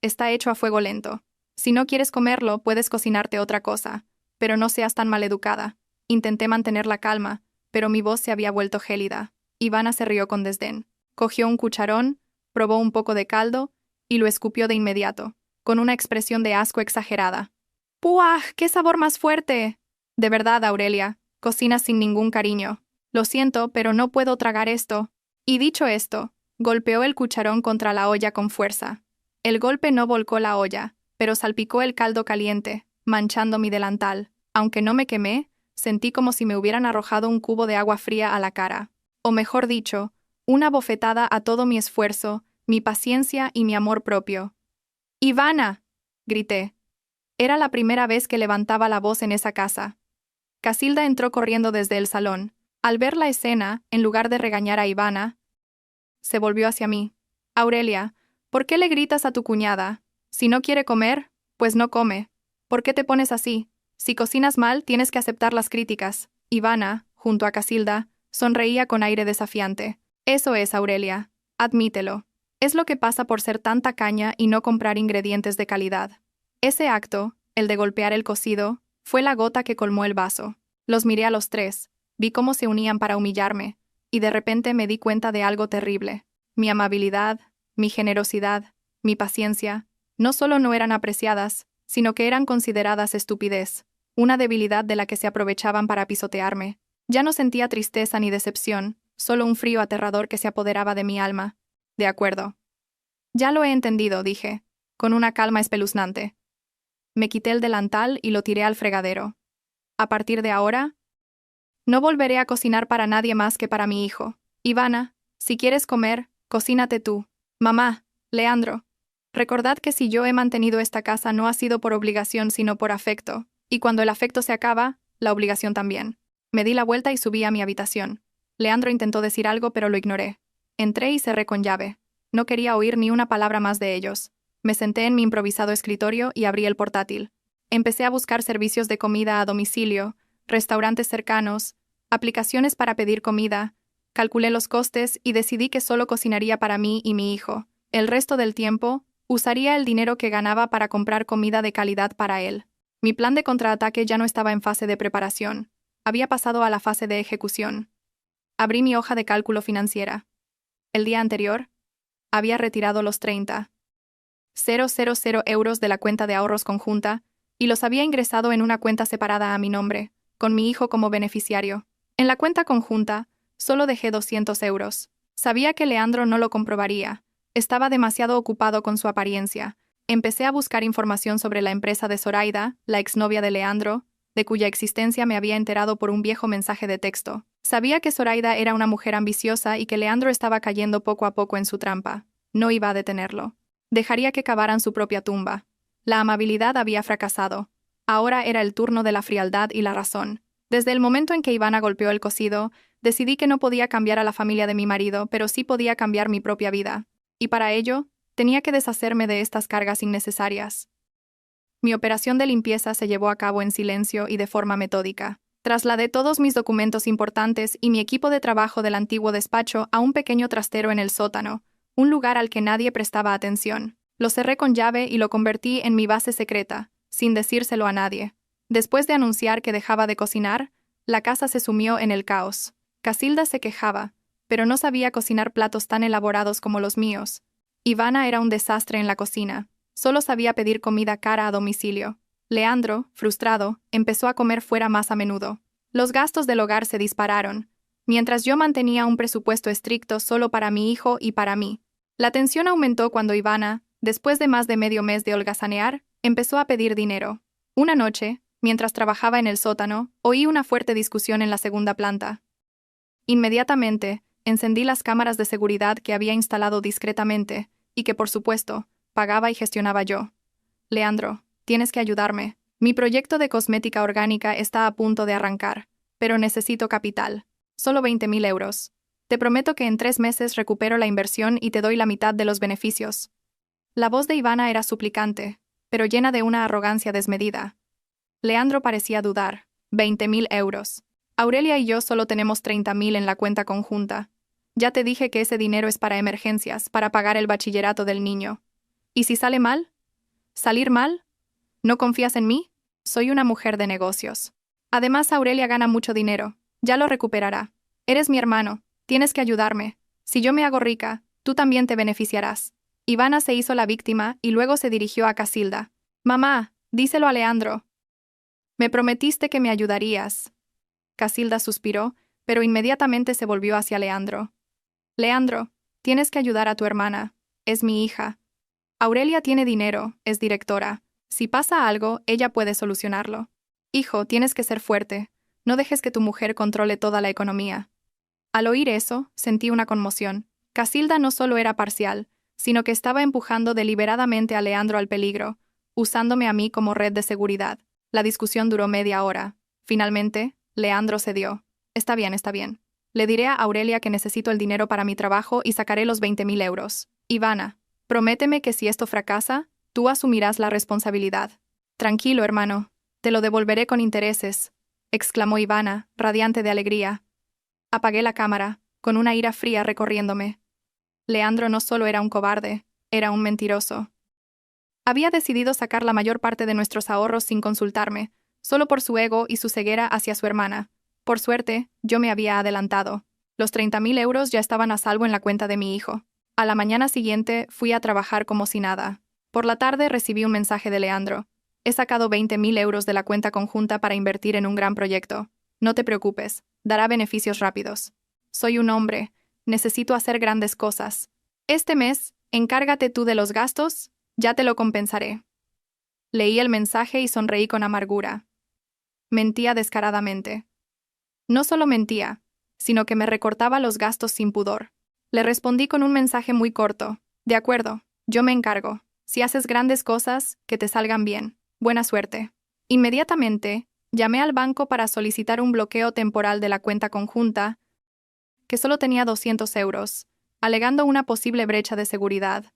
Está hecho a fuego lento. Si no quieres comerlo, puedes cocinarte otra cosa, pero no seas tan maleducada». Intenté mantener la calma, pero mi voz se había vuelto gélida. Ivana se rió con desdén. Cogió un cucharón, probó un poco de caldo y lo escupió de inmediato, con una expresión de asco exagerada. «¡Puah! ¡Qué sabor más fuerte!» «De verdad, Aurelia, cocinas sin ningún cariño. Lo siento, pero no puedo tragar esto». Y dicho esto, golpeó el cucharón contra la olla con fuerza. El golpe no volcó la olla, pero salpicó el caldo caliente, manchando mi delantal. Aunque no me quemé, sentí como si me hubieran arrojado un cubo de agua fría a la cara. O mejor dicho, una bofetada a todo mi esfuerzo, mi paciencia y mi amor propio. «¡Ivana!», grité. Era la primera vez que levantaba la voz en esa casa. Casilda entró corriendo desde el salón. Al ver la escena, en lugar de regañar a Ivana, se volvió hacia mí. «Aurelia, ¿por qué le gritas a tu cuñada? Si no quiere comer, pues no come. ¿Por qué te pones así? Si cocinas mal, tienes que aceptar las críticas». Ivana, junto a Casilda, sonreía con aire desafiante. «Eso es, Aurelia. Admítelo. Es lo que pasa por ser tan tacaña y no comprar ingredientes de calidad». Ese acto, el de golpear el cocido, fue la gota que colmó el vaso. Los miré a los tres, vi cómo se unían para humillarme, y de repente me di cuenta de algo terrible. Mi amabilidad, mi generosidad, mi paciencia, no solo no eran apreciadas, sino que eran consideradas estupidez, una debilidad de la que se aprovechaban para pisotearme. Ya no sentía tristeza ni decepción, solo un frío aterrador que se apoderaba de mi alma. «De acuerdo. Ya lo he entendido», dije, con una calma espeluznante. Me quité el delantal y lo tiré al fregadero. «A partir de ahora, no volveré a cocinar para nadie más que para mi hijo. Ivana, si quieres comer, cocínate tú». Mamá, Leandro. Recordad que si yo he mantenido esta casa no ha sido por obligación sino por afecto, y cuando el afecto se acaba, la obligación también. Me di la vuelta y subí a mi habitación. Leandro intentó decir algo pero lo ignoré. Entré y cerré con llave. No quería oír ni una palabra más de ellos. Me senté en mi improvisado escritorio y abrí el portátil. Empecé a buscar servicios de comida a domicilio, restaurantes cercanos, aplicaciones para pedir comida. Calculé los costes y decidí que solo cocinaría para mí y mi hijo. El resto del tiempo, usaría el dinero que ganaba para comprar comida de calidad para él. Mi plan de contraataque ya no estaba en fase de preparación. Había pasado a la fase de ejecución. Abrí mi hoja de cálculo financiera. El día anterior, había retirado los 30,000 euros de la cuenta de ahorros conjunta y los había ingresado en una cuenta separada a mi nombre, con mi hijo como beneficiario. En la cuenta conjunta, solo dejé 200 euros. Sabía que Leandro no lo comprobaría. Estaba demasiado ocupado con su apariencia. Empecé a buscar información sobre la empresa de Zoraida, la exnovia de Leandro, de cuya existencia me había enterado por un viejo mensaje de texto. Sabía que Zoraida era una mujer ambiciosa y que Leandro estaba cayendo poco a poco en su trampa. No iba a detenerlo. Dejaría que cavaran su propia tumba. La amabilidad había fracasado. Ahora era el turno de la frialdad y la razón. Desde el momento en que Ivana golpeó el cocido, decidí que no podía cambiar a la familia de mi marido, pero sí podía cambiar mi propia vida. Y para ello, tenía que deshacerme de estas cargas innecesarias. Mi operación de limpieza se llevó a cabo en silencio y de forma metódica. Trasladé todos mis documentos importantes y mi equipo de trabajo del antiguo despacho a un pequeño trastero en el sótano, un lugar al que nadie prestaba atención. Lo cerré con llave y lo convertí en mi base secreta, sin decírselo a nadie. Después de anunciar que dejaba de cocinar, la casa se sumió en el caos. Casilda se quejaba, pero no sabía cocinar platos tan elaborados como los míos. Ivana era un desastre en la cocina. Solo sabía pedir comida cara a domicilio. Leandro, frustrado, empezó a comer fuera más a menudo. Los gastos del hogar se dispararon, mientras yo mantenía un presupuesto estricto solo para mi hijo y para mí. La tensión aumentó cuando Ivana, después de más de medio mes de holgazanear, empezó a pedir dinero. Una noche, mientras trabajaba en el sótano, oí una fuerte discusión en la segunda planta. Inmediatamente, encendí las cámaras de seguridad que había instalado discretamente, y que, por supuesto, pagaba y gestionaba yo. Leandro, tienes que ayudarme. Mi proyecto de cosmética orgánica está a punto de arrancar, pero necesito capital. Solo 20,000 euros. Te prometo que en 3 meses recupero la inversión y te doy la mitad de los beneficios. La voz de Ivana era suplicante, pero llena de una arrogancia desmedida. Leandro parecía dudar. 20,000 euros. Aurelia y yo solo tenemos 30,000 en la cuenta conjunta. Ya te dije que ese dinero es para emergencias, para pagar el bachillerato del niño. ¿Y si sale mal? ¿Salir mal? ¿No confías en mí? Soy una mujer de negocios. Además, Aurelia gana mucho dinero. Ya lo recuperará. Eres mi hermano. Tienes que ayudarme. Si yo me hago rica, tú también te beneficiarás. Ivana se hizo la víctima y luego se dirigió a Casilda. Mamá, díselo a Leandro. Me prometiste que me ayudarías. Casilda suspiró, pero inmediatamente se volvió hacia Leandro. Leandro, tienes que ayudar a tu hermana. Es mi hija. Aurelia tiene dinero, es directora. Si pasa algo, ella puede solucionarlo. Hijo, tienes que ser fuerte. No dejes que tu mujer controle toda la economía. Al oír eso, sentí una conmoción. Casilda no solo era parcial, sino que estaba empujando deliberadamente a Leandro al peligro, usándome a mí como red de seguridad. La discusión duró media hora. Finalmente, Leandro cedió. Está bien, está bien. Le diré a Aurelia que necesito el dinero para mi trabajo y sacaré los 20,000 euros. Ivana, prométeme que si esto fracasa, tú asumirás la responsabilidad. Tranquilo, hermano. Te lo devolveré con intereses, exclamó Ivana, radiante de alegría. Apagué la cámara, con una ira fría recorriéndome. Leandro no solo era un cobarde, era un mentiroso. Había decidido sacar la mayor parte de nuestros ahorros sin consultarme, solo por su ego y su ceguera hacia su hermana. Por suerte, yo me había adelantado. Los 30,000 euros ya estaban a salvo en la cuenta de mi hijo. A la mañana siguiente fui a trabajar como si nada. Por la tarde recibí un mensaje de Leandro. He sacado 20,000 euros de la cuenta conjunta para invertir en un gran proyecto. No te preocupes, dará beneficios rápidos. Soy un hombre, necesito hacer grandes cosas. Este mes, encárgate tú de los gastos, ya te lo compensaré. Leí el mensaje y sonreí con amargura. Mentía descaradamente. No solo mentía, sino que me recortaba los gastos sin pudor. Le respondí con un mensaje muy corto. De acuerdo, yo me encargo. Si haces grandes cosas, que te salgan bien. Buena suerte. Inmediatamente, llamé al banco para solicitar un bloqueo temporal de la cuenta conjunta, que solo tenía 200 euros, alegando una posible brecha de seguridad.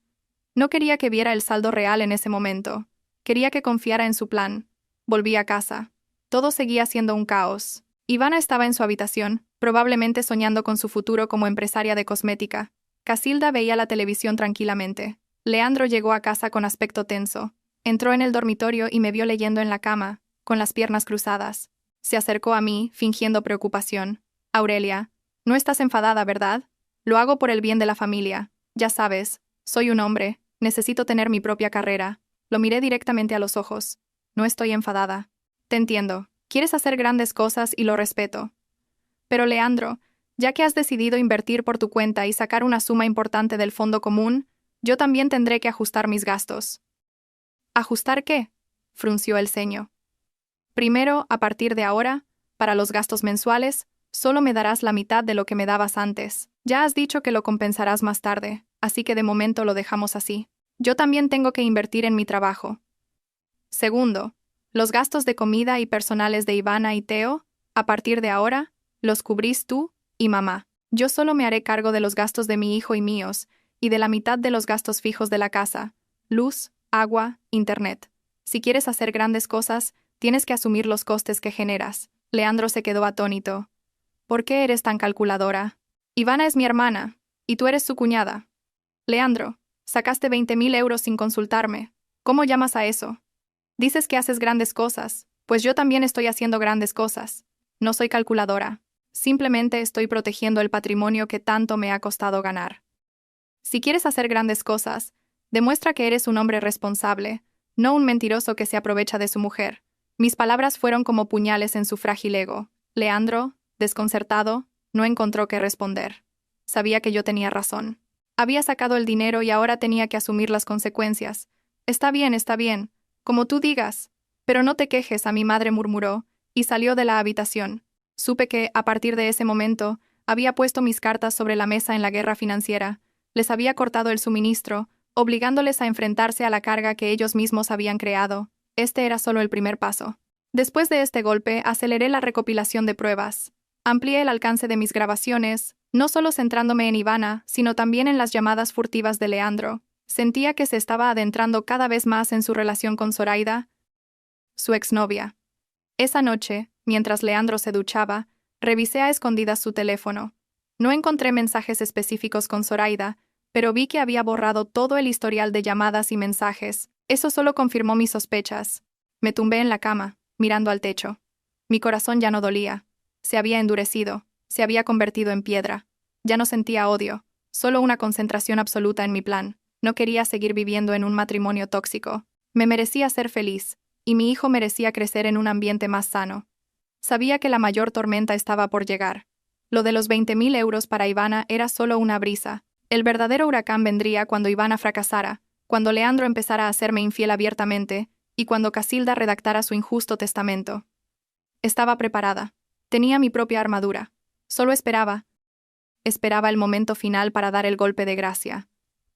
No quería que viera el saldo real en ese momento. Quería que confiara en su plan. Volví a casa. Todo seguía siendo un caos. Ivana estaba en su habitación, probablemente soñando con su futuro como empresaria de cosmética. Casilda veía la televisión tranquilamente. Leandro llegó a casa con aspecto tenso. Entró en el dormitorio y me vio leyendo en la cama, con las piernas cruzadas. Se acercó a mí, fingiendo preocupación. Aurelia, no estás enfadada, ¿verdad? Lo hago por el bien de la familia. Ya sabes, soy un hombre, necesito tener mi propia carrera. Lo miré directamente a los ojos. No estoy enfadada. Te entiendo. Quieres hacer grandes cosas y lo respeto. Pero Leandro, ya que has decidido invertir por tu cuenta y sacar una suma importante del fondo común, yo también tendré que ajustar mis gastos. ¿Ajustar qué? Frunció el ceño. Primero, a partir de ahora, para los gastos mensuales, solo me darás la mitad de lo que me dabas antes. Ya has dicho que lo compensarás más tarde, así que de momento lo dejamos así. Yo también tengo que invertir en mi trabajo. Segundo, los gastos de comida y personales de Ivana y Teo, a partir de ahora, los cubrís tú y mamá. Yo solo me haré cargo de los gastos de mi hijo y míos, y de la mitad de los gastos fijos de la casa: luz, agua, internet. Si quieres hacer grandes cosas, tienes que asumir los costes que generas. Leandro se quedó atónito. ¿Por qué eres tan calculadora? Ivana es mi hermana, y tú eres su cuñada. Leandro, sacaste 20.000 euros sin consultarme. ¿Cómo llamas a eso? Dices que haces grandes cosas, pues yo también estoy haciendo grandes cosas. No soy calculadora. Simplemente estoy protegiendo el patrimonio que tanto me ha costado ganar. Si quieres hacer grandes cosas, demuestra que eres un hombre responsable, no un mentiroso que se aprovecha de su mujer. Mis palabras fueron como puñales en su frágil ego. Leandro, desconcertado, no encontró qué responder. Sabía que yo tenía razón. Había sacado el dinero y ahora tenía que asumir las consecuencias. Está bien, como tú digas. Pero no te quejes, a mi madre murmuró, y salió de la habitación. Supe que, a partir de ese momento, había puesto mis cartas sobre la mesa en la guerra financiera. Les había cortado el suministro, obligándoles a enfrentarse a la carga que ellos mismos habían creado. Este era solo el primer paso. Después de este golpe, aceleré la recopilación de pruebas. Amplié el alcance de mis grabaciones, no solo centrándome en Ivana, sino también en las llamadas furtivas de Leandro. Sentía que se estaba adentrando cada vez más en su relación con Zoraida, su exnovia. Esa noche, mientras Leandro se duchaba, revisé a escondidas su teléfono. No encontré mensajes específicos con Zoraida, pero vi que había borrado todo el historial de llamadas y mensajes. Eso solo confirmó mis sospechas. Me tumbé en la cama, mirando al techo. Mi corazón ya no dolía. Se había endurecido, se había convertido en piedra. Ya no sentía odio, solo una concentración absoluta en mi plan. No quería seguir viviendo en un matrimonio tóxico. Me merecía ser feliz, y mi hijo merecía crecer en un ambiente más sano. Sabía que la mayor tormenta estaba por llegar. Lo de los 20.000 euros para Ivana era solo una brisa. El verdadero huracán vendría cuando Ivana fracasara, cuando Leandro empezara a hacerme infiel abiertamente, y cuando Casilda redactara su injusto testamento. Estaba preparada. Tenía mi propia armadura. Solo esperaba. Esperaba el momento final para dar el golpe de gracia.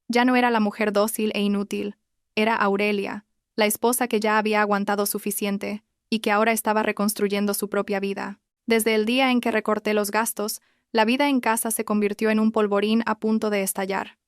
Ya no era la mujer dócil e inútil. Era Aurelia, la esposa que ya había aguantado suficiente, y que ahora estaba reconstruyendo su propia vida. Desde el día en que recorté los gastos, la vida en casa se convirtió en un polvorín a punto de estallar.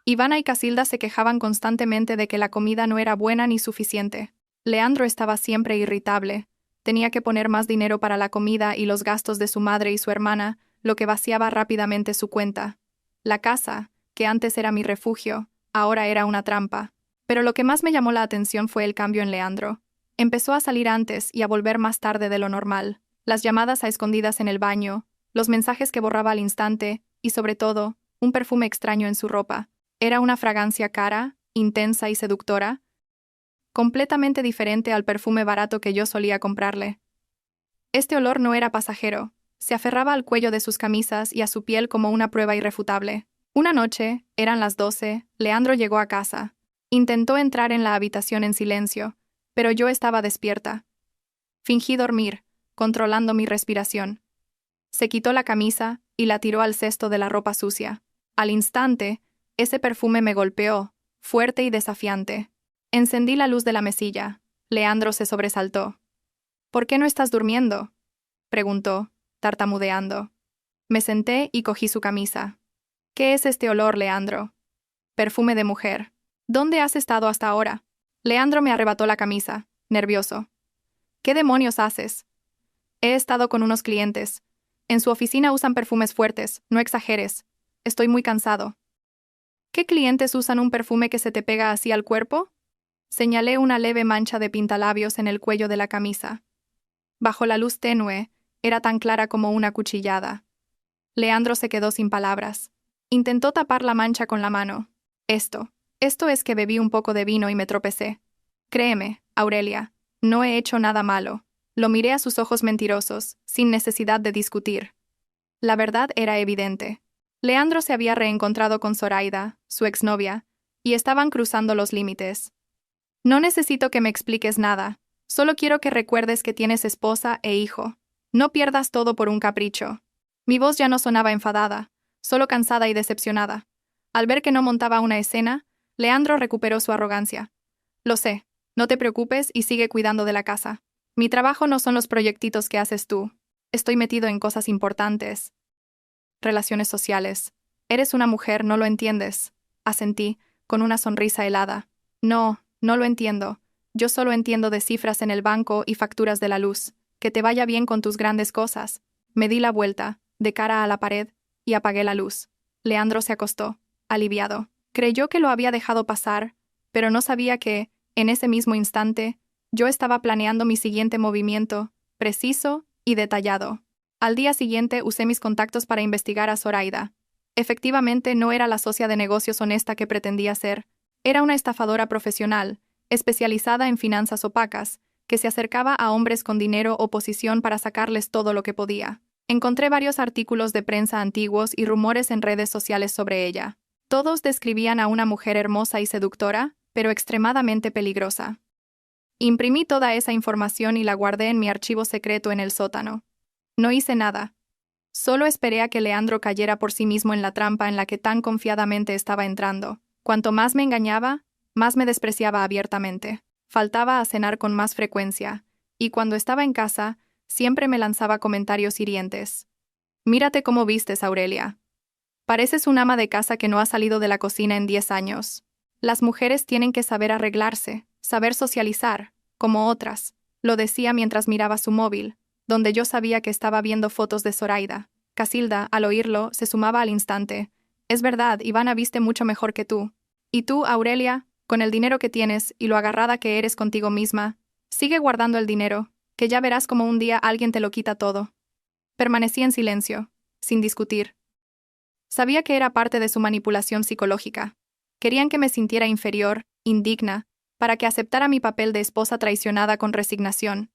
Ivana y Casilda se quejaban constantemente de que la comida no era buena ni suficiente. Leandro estaba siempre irritable. Tenía que poner más dinero para la comida y los gastos de su madre y su hermana, lo que vaciaba rápidamente su cuenta. La casa, que antes era mi refugio, ahora era una trampa. Pero lo que más me llamó la atención fue el cambio en Leandro. Empezó a salir antes y a volver más tarde de lo normal. Las llamadas a escondidas en el baño, los mensajes que borraba al instante, y sobre todo, un perfume extraño en su ropa. Era una fragancia cara, intensa y seductora, completamente diferente al perfume barato que yo solía comprarle. Este olor no era pasajero, se aferraba al cuello de sus camisas y a su piel como una prueba irrefutable. Una noche, eran las 12, Leandro llegó a casa. Intentó entrar en la habitación en silencio, pero yo estaba despierta. Fingí dormir, controlando mi respiración. Se quitó la camisa y la tiró al cesto de la ropa sucia. Al instante, Ese perfume me golpeó, fuerte y desafiante. Encendí la luz de la mesilla. Leandro se sobresaltó. ¿Por qué no estás durmiendo?, preguntó, tartamudeando. Me senté y cogí su camisa. ¿Qué es este olor, Leandro? Perfume de mujer. ¿Dónde has estado hasta ahora? Leandro me arrebató la camisa, nervioso. ¿Qué demonios haces? He estado con unos clientes. En su oficina usan perfumes fuertes, no exageres. Estoy muy cansado. ¿Qué clientes usan un perfume que se te pega así al cuerpo? Señalé una leve mancha de pintalabios en el cuello de la camisa. Bajo la luz tenue, era tan clara como una cuchillada. Leandro se quedó sin palabras. Intentó tapar la mancha con la mano. Esto es que bebí un poco de vino y me tropecé. Créeme, Aurelia, no he hecho nada malo. Lo miré a sus ojos mentirosos, sin necesidad de discutir. La verdad era evidente. Leandro se había reencontrado con Zoraida, su exnovia, y estaban cruzando los límites. No necesito que me expliques nada, solo quiero que recuerdes que tienes esposa e hijo. No pierdas todo por un capricho. Mi voz ya no sonaba enfadada, solo cansada y decepcionada. Al ver que no montaba una escena, Leandro recuperó su arrogancia. Lo sé, no te preocupes y sigue cuidando de la casa. Mi trabajo no son los proyectitos que haces tú. Estoy metido en cosas importantes. Relaciones sociales. Eres una mujer, no lo entiendes. Asentí, con una sonrisa helada. No lo entiendo. Yo solo entiendo de cifras en el banco y facturas de la luz. Que te vaya bien con tus grandes cosas. Me di la vuelta, de cara a la pared, y apagué la luz. Leandro se acostó, aliviado. Creyó que lo había dejado pasar, pero no sabía que, en ese mismo instante, yo estaba planeando mi siguiente movimiento, preciso y detallado. Al día siguiente usé mis contactos para investigar a Zoraida. Efectivamente no era la socia de negocios honesta que pretendía ser. Era una estafadora profesional, especializada en finanzas opacas, que se acercaba a hombres con dinero o posición para sacarles todo lo que podía. Encontré varios artículos de prensa antiguos y rumores en redes sociales sobre ella. Todos describían a una mujer hermosa y seductora, pero extremadamente peligrosa. Imprimí toda esa información y la guardé en mi archivo secreto en el sótano. No hice nada. Solo esperé a que Leandro cayera por sí mismo en la trampa en la que tan confiadamente estaba entrando. Cuanto más me engañaba, más me despreciaba abiertamente. Faltaba a cenar con más frecuencia, y cuando estaba en casa, siempre me lanzaba comentarios hirientes. Mírate cómo vistes, Aurelia. Pareces un ama de casa que no ha salido de la cocina en 10 años. Las mujeres tienen que saber arreglarse, saber socializar, como otras, lo decía mientras miraba su móvil, donde yo sabía que estaba viendo fotos de Zoraida. Casilda, al oírlo, se sumaba al instante. Es verdad, Ivana viste mucho mejor que tú. Y tú, Aurelia, con el dinero que tienes y lo agarrada que eres contigo misma, sigue guardando el dinero, que ya verás como un día alguien te lo quita todo. Permanecí en silencio, sin discutir. Sabía que era parte de su manipulación psicológica. Querían que me sintiera inferior, indigna, para que aceptara mi papel de esposa traicionada con resignación.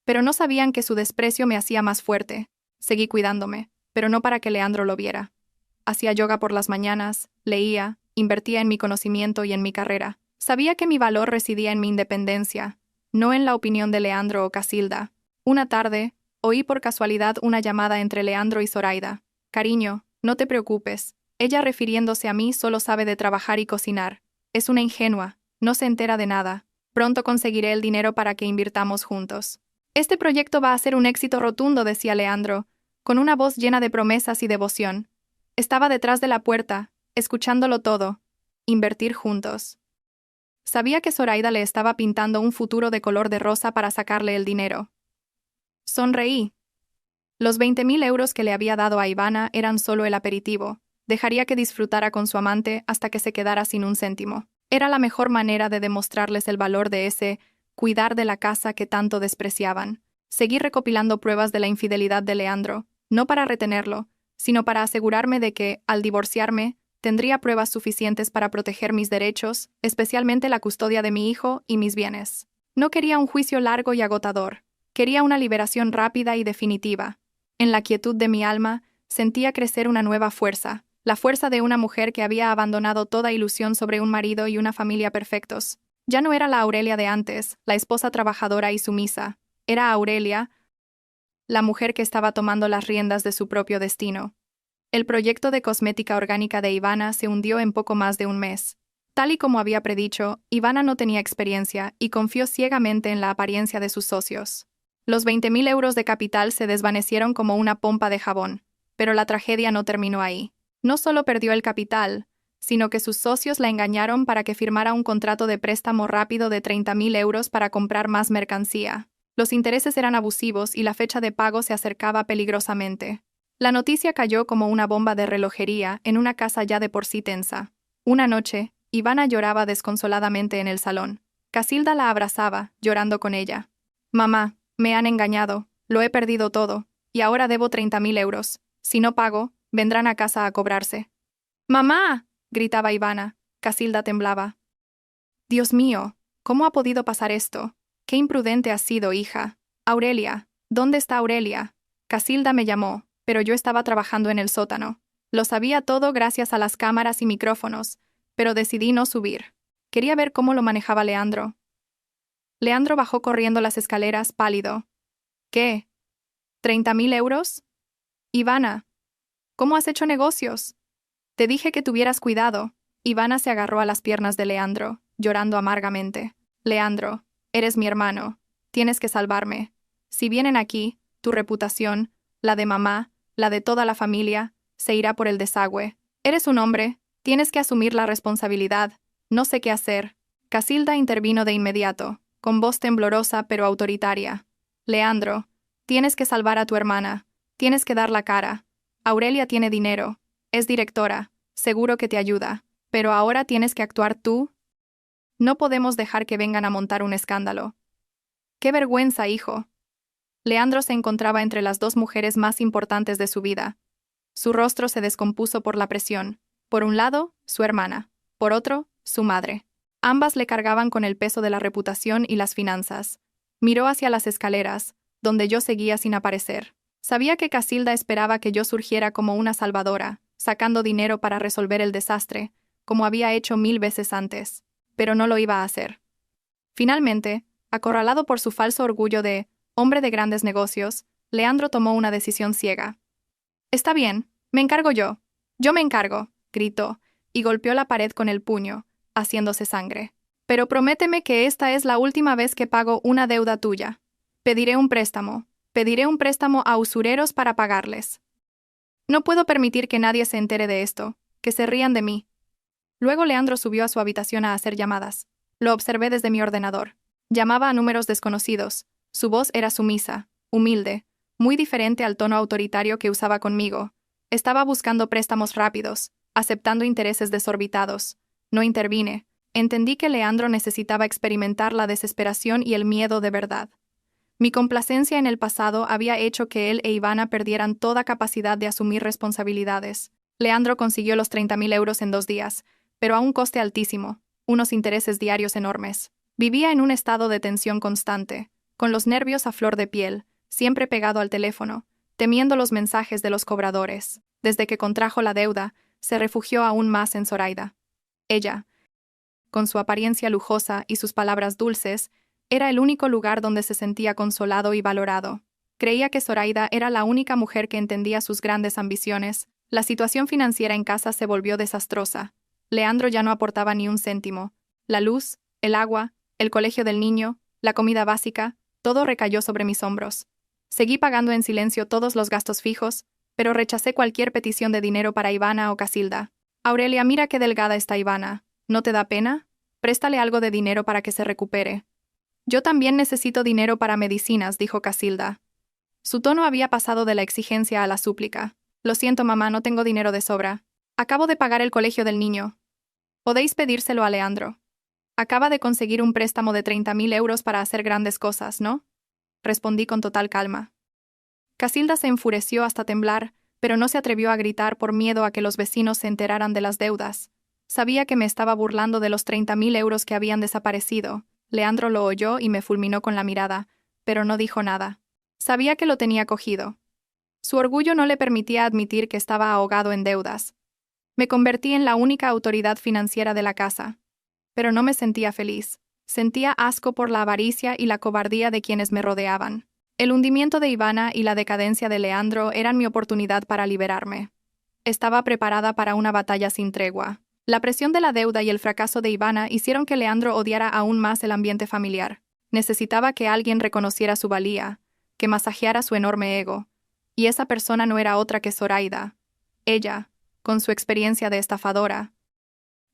Pero no sabían que su desprecio me hacía más fuerte. Seguí cuidándome, pero no para que Leandro lo viera. Hacía yoga por las mañanas, leía, invertía en mi conocimiento y en mi carrera. Sabía que mi valor residía en mi independencia, no en la opinión de Leandro o Casilda. Una tarde, oí por casualidad una llamada entre Leandro y Zoraida. Cariño, no te preocupes. Ella, refiriéndose a mí, solo sabe de trabajar y cocinar. Es una ingenua, no se entera de nada. Pronto conseguiré el dinero para que invirtamos juntos. Este proyecto va a ser un éxito rotundo, decía Leandro, con una voz llena de promesas y devoción. Estaba detrás de la puerta, escuchándolo todo. Invertir juntos. Sabía que Zoraida le estaba pintando un futuro de color de rosa para sacarle el dinero. Sonreí. Los 20.000 euros que le había dado a Ivana eran solo el aperitivo. Dejaría que disfrutara con su amante hasta que se quedara sin un céntimo. Era la mejor manera de demostrarles el valor de ese cuidar de la casa que tanto despreciaban. Seguí recopilando pruebas de la infidelidad de Leandro, no para retenerlo, sino para asegurarme de que, al divorciarme, tendría pruebas suficientes para proteger mis derechos, especialmente la custodia de mi hijo y mis bienes. No quería un juicio largo y agotador. Quería una liberación rápida y definitiva. En la quietud de mi alma, sentía crecer una nueva fuerza, la fuerza de una mujer que había abandonado toda ilusión sobre un marido y una familia perfectos. Ya no era la Aurelia de antes, la esposa trabajadora y sumisa. Era Aurelia, la mujer que estaba tomando las riendas de su propio destino. El proyecto de cosmética orgánica de Ivana se hundió en poco más de un mes. Tal y como había predicho, Ivana no tenía experiencia y confió ciegamente en la apariencia de sus socios. Los 20.000 euros de capital se desvanecieron como una pompa de jabón, pero la tragedia no terminó ahí. No solo perdió el capital, sino que sus socios la engañaron para que firmara un contrato de préstamo rápido de 30.000 euros para comprar más mercancía. Los intereses eran abusivos y la fecha de pago se acercaba peligrosamente. La noticia cayó como una bomba de relojería en una casa ya de por sí tensa. Una noche, Ivana lloraba desconsoladamente en el salón. Casilda la abrazaba, llorando con ella. «Mamá, me han engañado, lo he perdido todo, y ahora debo 30.000 euros. Si no pago, vendrán a casa a cobrarse». «¡Mamá!», gritaba Ivana. Casilda temblaba. «Dios mío, ¿cómo ha podido pasar esto? Qué imprudente has sido, hija. Aurelia, ¿dónde está Aurelia?». Casilda me llamó, pero yo estaba trabajando en el sótano. Lo sabía todo gracias a las cámaras y micrófonos, pero decidí no subir. Quería ver cómo lo manejaba Leandro. Leandro bajó corriendo las escaleras, pálido. «¿Qué? ¿30.000 euros? Ivana, ¿cómo has hecho negocios? Te dije que tuvieras cuidado». Ivana se agarró a las piernas de Leandro, llorando amargamente. «Leandro, eres mi hermano. Tienes que salvarme. Si vienen aquí, tu reputación, la de mamá, la de toda la familia, se irá por el desagüe. Eres un hombre, tienes que asumir la responsabilidad. No sé qué hacer». Casilda intervino de inmediato, con voz temblorosa pero autoritaria. «Leandro, tienes que salvar a tu hermana. Tienes que dar la cara. Aurelia tiene dinero. Es directora. Seguro que te ayuda. Pero ahora tienes que actuar tú. No podemos dejar que vengan a montar un escándalo». «¡Qué vergüenza, hijo!». Leandro se encontraba entre las dos mujeres más importantes de su vida. Su rostro se descompuso por la presión. Por un lado, su hermana. Por otro, su madre. Ambas le cargaban con el peso de la reputación y las finanzas. Miró hacia las escaleras, donde yo seguía sin aparecer. Sabía que Casilda esperaba que yo surgiera como una salvadora, sacando dinero para resolver el desastre, como había hecho 1000 veces antes. Pero no lo iba a hacer. Finalmente, acorralado por su falso orgullo de hombre de grandes negocios, Leandro tomó una decisión ciega. «Está bien, me encargo yo. Yo me encargo», gritó, y golpeó la pared con el puño, haciéndose sangre. «Pero prométeme que esta es la última vez que pago una deuda tuya. Pediré un préstamo a usureros para pagarles. No puedo permitir que nadie se entere de esto, que se rían de mí». Luego Leandro subió a su habitación a hacer llamadas. Lo observé desde mi ordenador. Llamaba a números desconocidos. Su voz era sumisa, humilde, muy diferente al tono autoritario que usaba conmigo. Estaba buscando préstamos rápidos, aceptando intereses desorbitados. No intervine. Entendí que Leandro necesitaba experimentar la desesperación y el miedo de verdad. Mi complacencia en el pasado había hecho que él e Ivana perdieran toda capacidad de asumir responsabilidades. Leandro consiguió los 30.000 euros en 2 días, pero a un coste altísimo, unos intereses diarios enormes. Vivía en un estado de tensión constante, con los nervios a flor de piel, siempre pegado al teléfono, temiendo los mensajes de los cobradores. Desde que contrajo la deuda, se refugió aún más en Zoraida. Ella, con su apariencia lujosa y sus palabras dulces, era el único lugar donde se sentía consolado y valorado. Creía que Zoraida era la única mujer que entendía sus grandes ambiciones. La situación financiera en casa se volvió desastrosa. Leandro ya no aportaba ni un céntimo. La luz, el agua, el colegio del niño, la comida básica, todo recayó sobre mis hombros. Seguí pagando en silencio todos los gastos fijos, pero rechacé cualquier petición de dinero para Ivana o Casilda. «Aurelia, mira qué delgada está Ivana. ¿No te da pena? Préstale algo de dinero para que se recupere». «Yo también necesito dinero para medicinas», dijo Casilda. Su tono había pasado de la exigencia a la súplica. «Lo siento, mamá, no tengo dinero de sobra. Acabo de pagar el colegio del niño. Podéis pedírselo a Leandro. Acaba de conseguir un préstamo de 30.000 euros para hacer grandes cosas, ¿no?», respondí con total calma. Casilda se enfureció hasta temblar, pero no se atrevió a gritar por miedo a que los vecinos se enteraran de las deudas. Sabía que me estaba burlando de los 30.000 euros que habían desaparecido. Leandro lo oyó y me fulminó con la mirada, pero no dijo nada. Sabía que lo tenía cogido. Su orgullo no le permitía admitir que estaba ahogado en deudas. Me convertí en la única autoridad financiera de la casa. Pero no me sentía feliz. Sentía asco por la avaricia y la cobardía de quienes me rodeaban. El hundimiento de Ivana y la decadencia de Leandro eran mi oportunidad para liberarme. Estaba preparada para una batalla sin tregua. La presión de la deuda y el fracaso de Ivana hicieron que Leandro odiara aún más el ambiente familiar. Necesitaba que alguien reconociera su valía, que masajeara su enorme ego. Y esa persona no era otra que Zoraida. Ella, con su experiencia de estafadora,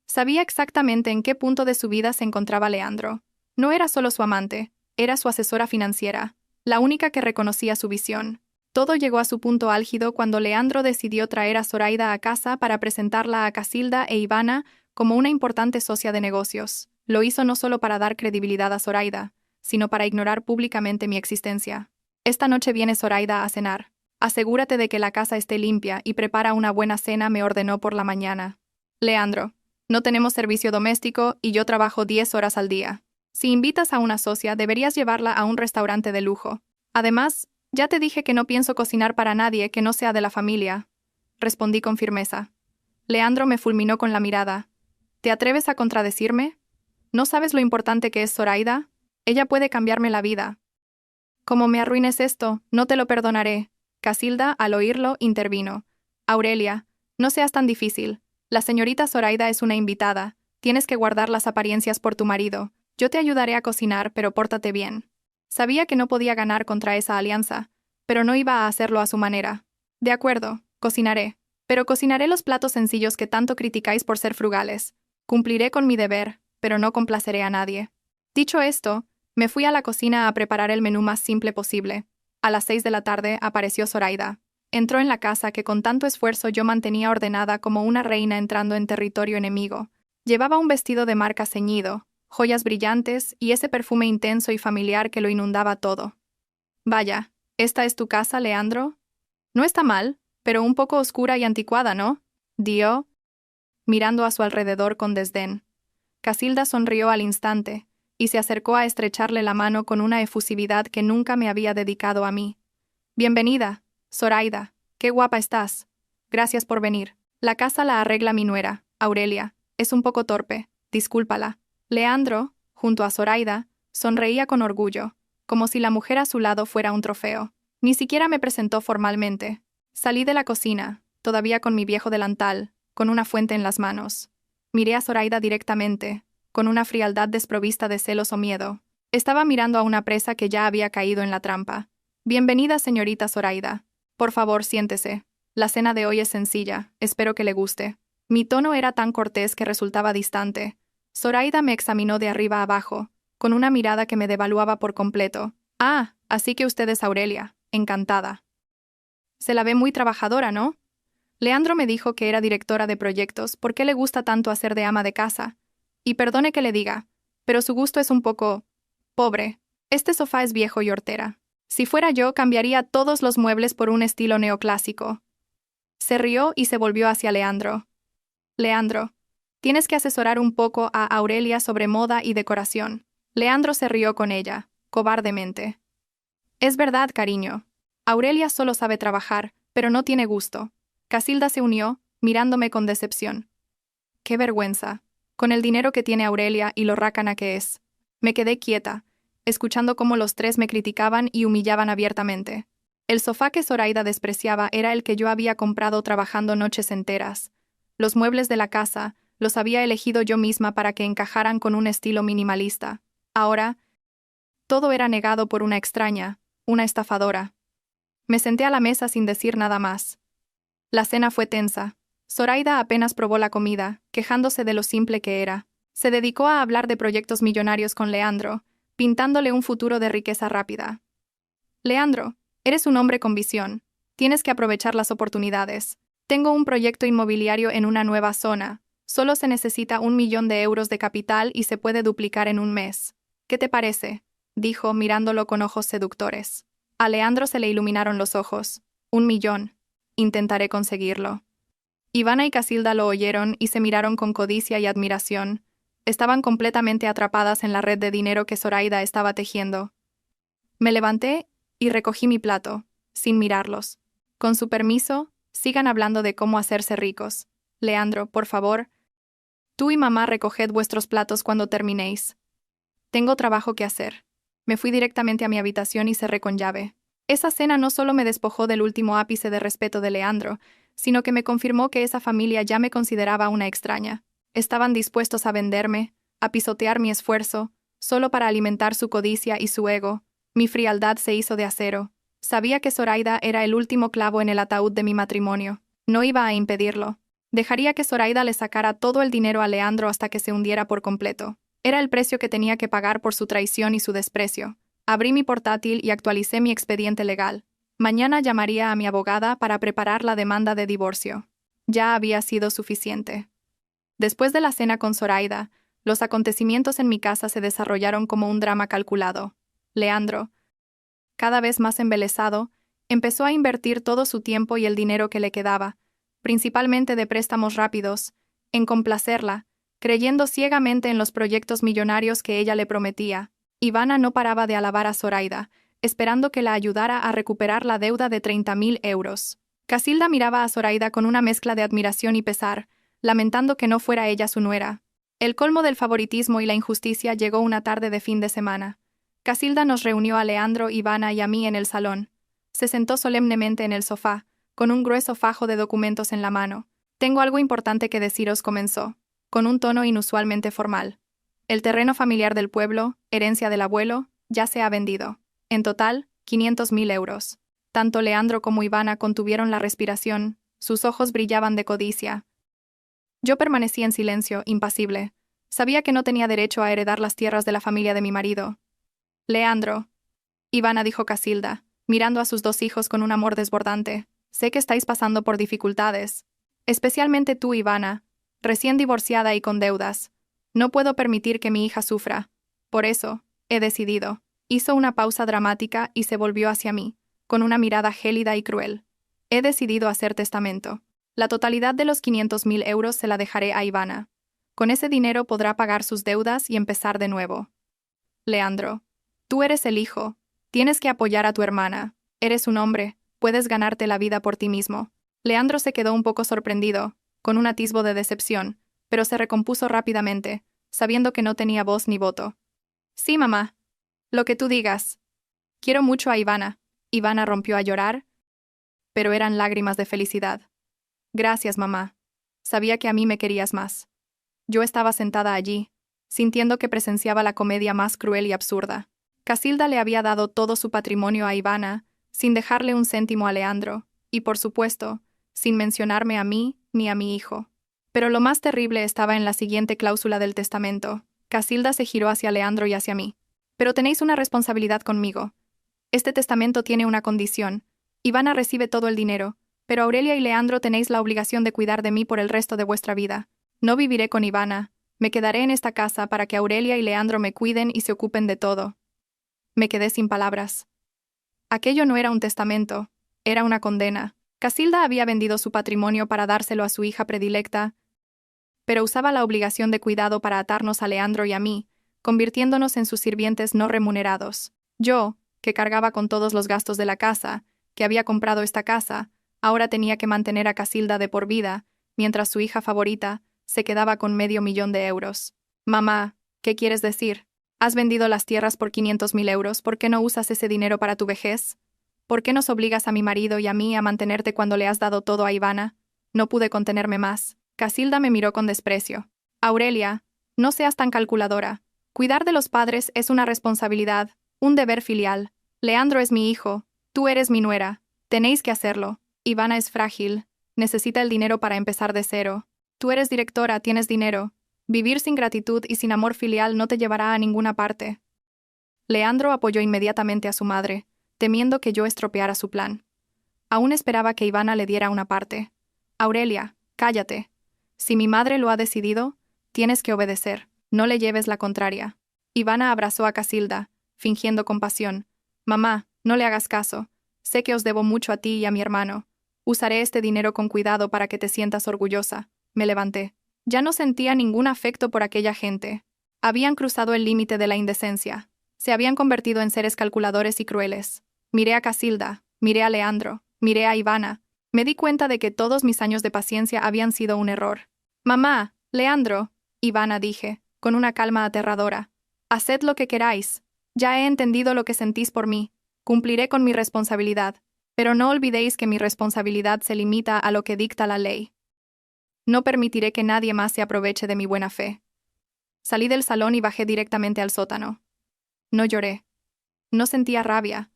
sabía exactamente en qué punto de su vida se encontraba Leandro. No era solo su amante, era su asesora financiera, la única que reconocía su visión. Todo llegó a su punto álgido cuando Leandro decidió traer a Zoraida a casa para presentarla a Casilda e Ivana como una importante socia de negocios. Lo hizo no solo para dar credibilidad a Zoraida, sino para ignorar públicamente mi existencia. Esta noche viene Zoraida a cenar. Asegúrate de que la casa esté limpia y prepara una buena cena, me ordenó por la mañana. Leandro, no tenemos servicio doméstico y yo trabajo 10 horas al día. Si invitas a una socia, deberías llevarla a un restaurante de lujo. Además, ya te dije que no pienso cocinar para nadie que no sea de la familia. Respondí con firmeza. Leandro me fulminó con la mirada. ¿Te atreves a contradecirme? ¿No sabes lo importante que es Zoraida? Ella puede cambiarme la vida. Como me arruines esto, no te lo perdonaré. Casilda, al oírlo, intervino. Aurelia, no seas tan difícil. La señorita Zoraida es una invitada. Tienes que guardar las apariencias por tu marido. Yo te ayudaré a cocinar, pero pórtate bien. Sabía que no podía ganar contra esa alianza, pero no iba a hacerlo a su manera. De acuerdo, cocinaré. Pero cocinaré los platos sencillos que tanto criticáis por ser frugales. Cumpliré con mi deber, pero no complaceré a nadie. Dicho esto, me fui a la cocina a preparar el menú más simple posible. A las 6 de la tarde apareció Zoraida. Entró en la casa que con tanto esfuerzo yo mantenía ordenada como una reina entrando en territorio enemigo. Llevaba un vestido de marca ceñido, joyas brillantes y ese perfume intenso y familiar que lo inundaba todo. Vaya, ¿esta es tu casa, Leandro? No está mal, pero un poco oscura y anticuada, ¿no? Dio, mirando a su alrededor con desdén. Casilda sonrió al instante y se acercó a estrecharle la mano con una efusividad que nunca me había dedicado a mí. Bienvenida, Zoraida, qué guapa estás. Gracias por venir. La casa la arregla mi nuera, Aurelia. Es un poco torpe, discúlpala. Leandro, junto a Zoraida, sonreía con orgullo, como si la mujer a su lado fuera un trofeo. Ni siquiera me presentó formalmente. Salí de la cocina, todavía con mi viejo delantal, con una fuente en las manos. Miré a Zoraida directamente, con una frialdad desprovista de celos o miedo. Estaba mirando a una presa que ya había caído en la trampa. Bienvenida, señorita Zoraida. Por favor, siéntese. La cena de hoy es sencilla, espero que le guste. Mi tono era tan cortés que resultaba distante. Zoraida me examinó de arriba a abajo, con una mirada que me devaluaba por completo. Ah, así que usted es Aurelia. Encantada. Se la ve muy trabajadora, ¿no? Leandro me dijo que era directora de proyectos. ¿Por qué le gusta tanto hacer de ama de casa? Y perdone que le diga, pero su gusto es un poco pobre. Este sofá es viejo y hortera. Si fuera yo, cambiaría todos los muebles por un estilo neoclásico. Se rió y se volvió hacia Leandro. Leandro, tienes que asesorar un poco a Aurelia sobre moda y decoración. Leandro se rió con ella, cobardemente. Es verdad, cariño. Aurelia solo sabe trabajar, pero no tiene gusto. Casilda se unió, mirándome con decepción. Qué vergüenza. Con el dinero que tiene Aurelia y lo rácana que es. Me quedé quieta, escuchando cómo los tres me criticaban y humillaban abiertamente. El sofá que Zoraida despreciaba era el que yo había comprado trabajando noches enteras. Los muebles de la casa los había elegido yo misma para que encajaran con un estilo minimalista. Ahora, todo era negado por una extraña, una estafadora. Me senté a la mesa sin decir nada más. La cena fue tensa. Zoraida apenas probó la comida, quejándose de lo simple que era. Se dedicó a hablar de proyectos millonarios con Leandro, pintándole un futuro de riqueza rápida. Leandro, eres un hombre con visión. Tienes que aprovechar las oportunidades. Tengo un proyecto inmobiliario en una nueva zona. Solo se necesita 1.000.000 de euros de capital y se puede duplicar en un mes. ¿Qué te parece?, dijo, mirándolo con ojos seductores. A Leandro se le iluminaron los ojos. 1.000.000. Intentaré conseguirlo. Ivana y Casilda lo oyeron y se miraron con codicia y admiración. Estaban completamente atrapadas en la red de dinero que Zoraida estaba tejiendo. Me levanté y recogí mi plato, sin mirarlos. Con su permiso, sigan hablando de cómo hacerse ricos. Leandro, por favor, tú y mamá recoged vuestros platos cuando terminéis. Tengo trabajo que hacer. Me fui directamente a mi habitación y cerré con llave. Esa cena no solo me despojó del último ápice de respeto de Leandro, sino que me confirmó que esa familia ya me consideraba una extraña. Estaban dispuestos a venderme, a pisotear mi esfuerzo, solo para alimentar su codicia y su ego. Mi frialdad se hizo de acero. Sabía que Zoraida era el último clavo en el ataúd de mi matrimonio. No iba a impedirlo. Dejaría que Zoraida le sacara todo el dinero a Leandro hasta que se hundiera por completo. Era el precio que tenía que pagar por su traición y su desprecio. Abrí mi portátil y actualicé mi expediente legal. Mañana llamaría a mi abogada para preparar la demanda de divorcio. Ya había sido suficiente. Después de la cena con Zoraida, los acontecimientos en mi casa se desarrollaron como un drama calculado. Leandro, cada vez más embelesado, empezó a invertir todo su tiempo y el dinero que le quedaba, principalmente de préstamos rápidos, en complacerla, creyendo ciegamente en los proyectos millonarios que ella le prometía. Ivana no paraba de alabar a Zoraida, esperando que la ayudara a recuperar la deuda de 30.000 euros. Casilda miraba a Zoraida con una mezcla de admiración y pesar, lamentando que no fuera ella su nuera. El colmo del favoritismo y la injusticia llegó una tarde de fin de semana. Casilda nos reunió a Leandro, Ivana y a mí en el salón. Se sentó solemnemente en el sofá, con un grueso fajo de documentos en la mano. «Tengo algo importante que deciros», comenzó, con un tono inusualmente formal. «El terreno familiar del pueblo, herencia del abuelo, ya se ha vendido. En total, 500.000 euros». Tanto Leandro como Ivana contuvieron la respiración, sus ojos brillaban de codicia. Yo permanecí en silencio, impasible. Sabía que no tenía derecho a heredar las tierras de la familia de mi marido. «Leandro», Ivana dijo Casilda, mirando a sus dos hijos con un amor desbordante, «sé que estáis pasando por dificultades. Especialmente tú, Ivana, recién divorciada y con deudas. No puedo permitir que mi hija sufra. Por eso, he decidido». Hizo una pausa dramática y se volvió hacia mí, con una mirada gélida y cruel. «He decidido hacer testamento. La totalidad de los 500.000 euros se la dejaré a Ivana. Con ese dinero podrá pagar sus deudas y empezar de nuevo. Leandro, tú eres el hijo. Tienes que apoyar a tu hermana. Eres un hombre, puedes ganarte la vida por ti mismo». Leandro se quedó un poco sorprendido, con un atisbo de decepción, pero se recompuso rápidamente, sabiendo que no tenía voz ni voto. «Sí, mamá. Lo que tú digas. Quiero mucho a Ivana». Ivana rompió a llorar, pero eran lágrimas de felicidad. «Gracias, mamá. Sabía que a mí me querías más». Yo estaba sentada allí, sintiendo que presenciaba la comedia más cruel y absurda. Casilda le había dado todo su patrimonio a Ivana, sin dejarle un céntimo a Leandro, y por supuesto, sin mencionarme a mí ni a mi hijo. Pero lo más terrible estaba en la siguiente cláusula del testamento. Casilda se giró hacia Leandro y hacia mí. «Pero tenéis una responsabilidad conmigo. Este testamento tiene una condición. Ivana recibe todo el dinero, pero Aurelia y Leandro tenéis la obligación de cuidar de mí por el resto de vuestra vida. No viviré con Ivana. Me quedaré en esta casa para que Aurelia y Leandro me cuiden y se ocupen de todo». Me quedé sin palabras. Aquello no era un testamento, era una condena. Casilda había vendido su patrimonio para dárselo a su hija predilecta, pero usaba la obligación de cuidado para atarnos a Leandro y a mí, convirtiéndonos en sus sirvientes no remunerados. Yo, que cargaba con todos los gastos de la casa, que había comprado esta casa, ahora tenía que mantener a Casilda de por vida, mientras su hija favorita se quedaba con 500.000 euros. «Mamá, ¿qué quieres decir? ¿Has vendido las tierras por 500.000 euros? ¿Por qué no usas ese dinero para tu vejez? ¿Por qué nos obligas a mi marido y a mí a mantenerte cuando le has dado todo a Ivana?» No pude contenerme más. Casilda me miró con desprecio. «Aurelia, no seas tan calculadora. Cuidar de los padres es una responsabilidad, un deber filial. Leandro es mi hijo, tú eres mi nuera. Tenéis que hacerlo. Ivana es frágil, necesita el dinero para empezar de cero. Tú eres directora, tienes dinero. Vivir sin gratitud y sin amor filial no te llevará a ninguna parte». Leandro apoyó inmediatamente a su madre, temiendo que yo estropeara su plan. Aún esperaba que Ivana le diera una parte. «Aurelia, cállate. Si mi madre lo ha decidido, tienes que obedecer. No le lleves la contraria». Ivana abrazó a Casilda, fingiendo compasión. «Mamá, no le hagas caso. Sé que os debo mucho a ti y a mi hermano. Usaré este dinero con cuidado para que te sientas orgullosa». Me levanté. Ya no sentía ningún afecto por aquella gente. Habían cruzado el límite de la indecencia. Se habían convertido en seres calculadores y crueles. Miré a Casilda, miré a Leandro, miré a Ivana. Me di cuenta de que todos mis años de paciencia habían sido un error. «Mamá, Leandro», Ivana dije, con una calma aterradora. «Haced lo que queráis. Ya he entendido lo que sentís por mí. Cumpliré con mi responsabilidad. Pero no olvidéis que mi responsabilidad se limita a lo que dicta la ley. No permitiré que nadie más se aproveche de mi buena fe. Salí del salón y bajé directamente al sótano. No lloré. No sentía rabia.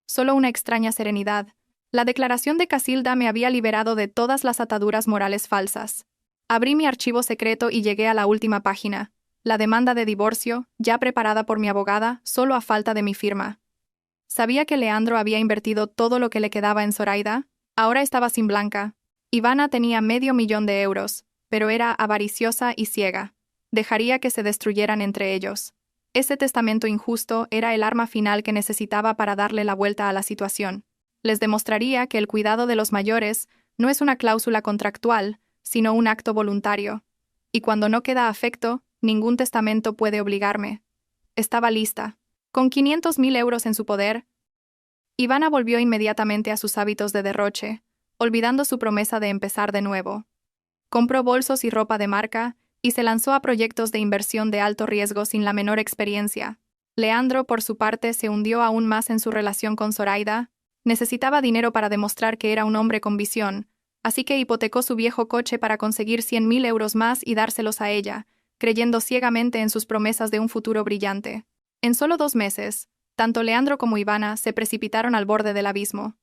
Solo una extraña serenidad. La declaración de Casilda me había liberado de todas las ataduras morales falsas. Abrí mi archivo secreto y llegué a la última página. La demanda de divorcio, ya preparada por mi abogada, solo a falta de mi firma. Sabía que Leandro había invertido todo lo que le quedaba en Zoraida. Ahora estaba sin Blanca. Ivana tenía $500,000, pero era avariciosa y ciega. Dejaría que se destruyeran entre ellos. Ese testamento injusto era el arma final que necesitaba para darle la vuelta a la situación. Les demostraría que el cuidado de los mayores no es una cláusula contractual, sino un acto voluntario. Y cuando no queda afecto, ningún testamento puede obligarme. Estaba lista. Con €500,000 en su poder, Ivana volvió inmediatamente a sus hábitos de derroche, olvidando su promesa de empezar de nuevo. Compró bolsos y ropa de marca, y se lanzó a proyectos de inversión de alto riesgo sin la menor experiencia. Leandro, por su parte, se hundió aún más en su relación con Zoraida. Necesitaba dinero para demostrar que era un hombre con visión, así que hipotecó su viejo coche para conseguir €100,000 más y dárselos a ella, creyendo ciegamente en sus promesas de un futuro brillante. En solo 2 meses, tanto Leandro como Ivana se precipitaron al borde del abismo.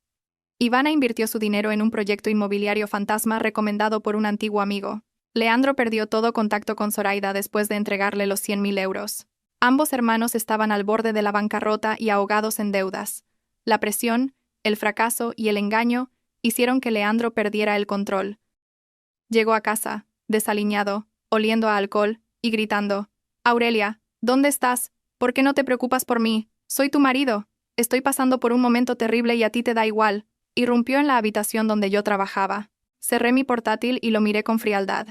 Ivana invirtió su dinero en un proyecto inmobiliario fantasma recomendado por un antiguo amigo. Leandro perdió todo contacto con Zoraida después de entregarle los €100,000. Ambos hermanos estaban al borde de la bancarrota y ahogados en deudas. La presión, el fracaso y el engaño hicieron que Leandro perdiera el control. Llegó a casa, desaliñado, oliendo a alcohol, y gritando: «Aurelia, ¿dónde estás? ¿Por qué no te preocupas por mí? Soy tu marido. Estoy pasando por un momento terrible y a ti te da igual». Irrumpió en la habitación donde yo trabajaba. Cerré mi portátil y lo miré con frialdad.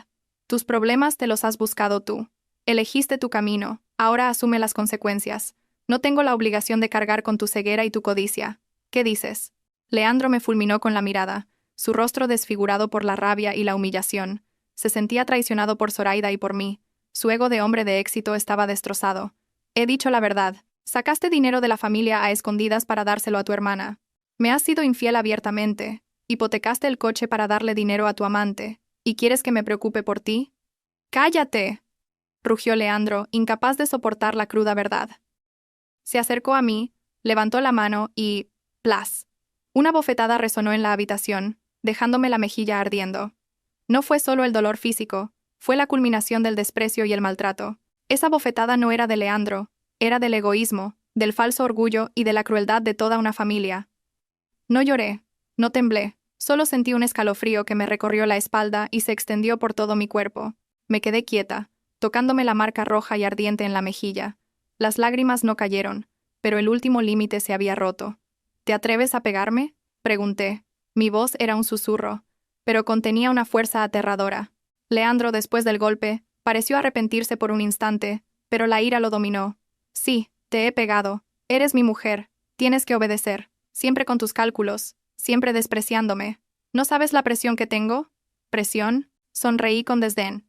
«Tus problemas te los has buscado tú. Elegiste tu camino, ahora asume las consecuencias. No tengo la obligación de cargar con tu ceguera y tu codicia. ¿Qué dices?» Leandro me fulminó con la mirada, su rostro desfigurado por la rabia y la humillación. Se sentía traicionado por Zoraida y por mí. Su ego de hombre de éxito estaba destrozado. «He dicho la verdad. Sacaste dinero de la familia a escondidas para dárselo a tu hermana. Me has sido infiel abiertamente. Hipotecaste el coche para darle dinero a tu amante. ¿Y quieres que me preocupe por ti?» «¡Cállate!», rugió Leandro, incapaz de soportar la cruda verdad. Se acercó a mí, levantó la mano y ¡plas! Una bofetada resonó en la habitación, dejándome la mejilla ardiendo. No fue solo el dolor físico, fue la culminación del desprecio y el maltrato. Esa bofetada no era de Leandro, era del egoísmo, del falso orgullo y de la crueldad de toda una familia. No lloré, no temblé, solo sentí un escalofrío que me recorrió la espalda y se extendió por todo mi cuerpo. Me quedé quieta, tocándome la marca roja y ardiente en la mejilla. Las lágrimas no cayeron, pero el último límite se había roto. «¿Te atreves a pegarme?», pregunté. Mi voz era un susurro, pero contenía una fuerza aterradora. Leandro, después del golpe, pareció arrepentirse por un instante, pero la ira lo dominó. «Sí, te he pegado. Eres mi mujer. Tienes que obedecer. Siempre con tus cálculos. Siempre despreciándome. ¿No sabes la presión que tengo?» «¿Presión?», sonreí con desdén.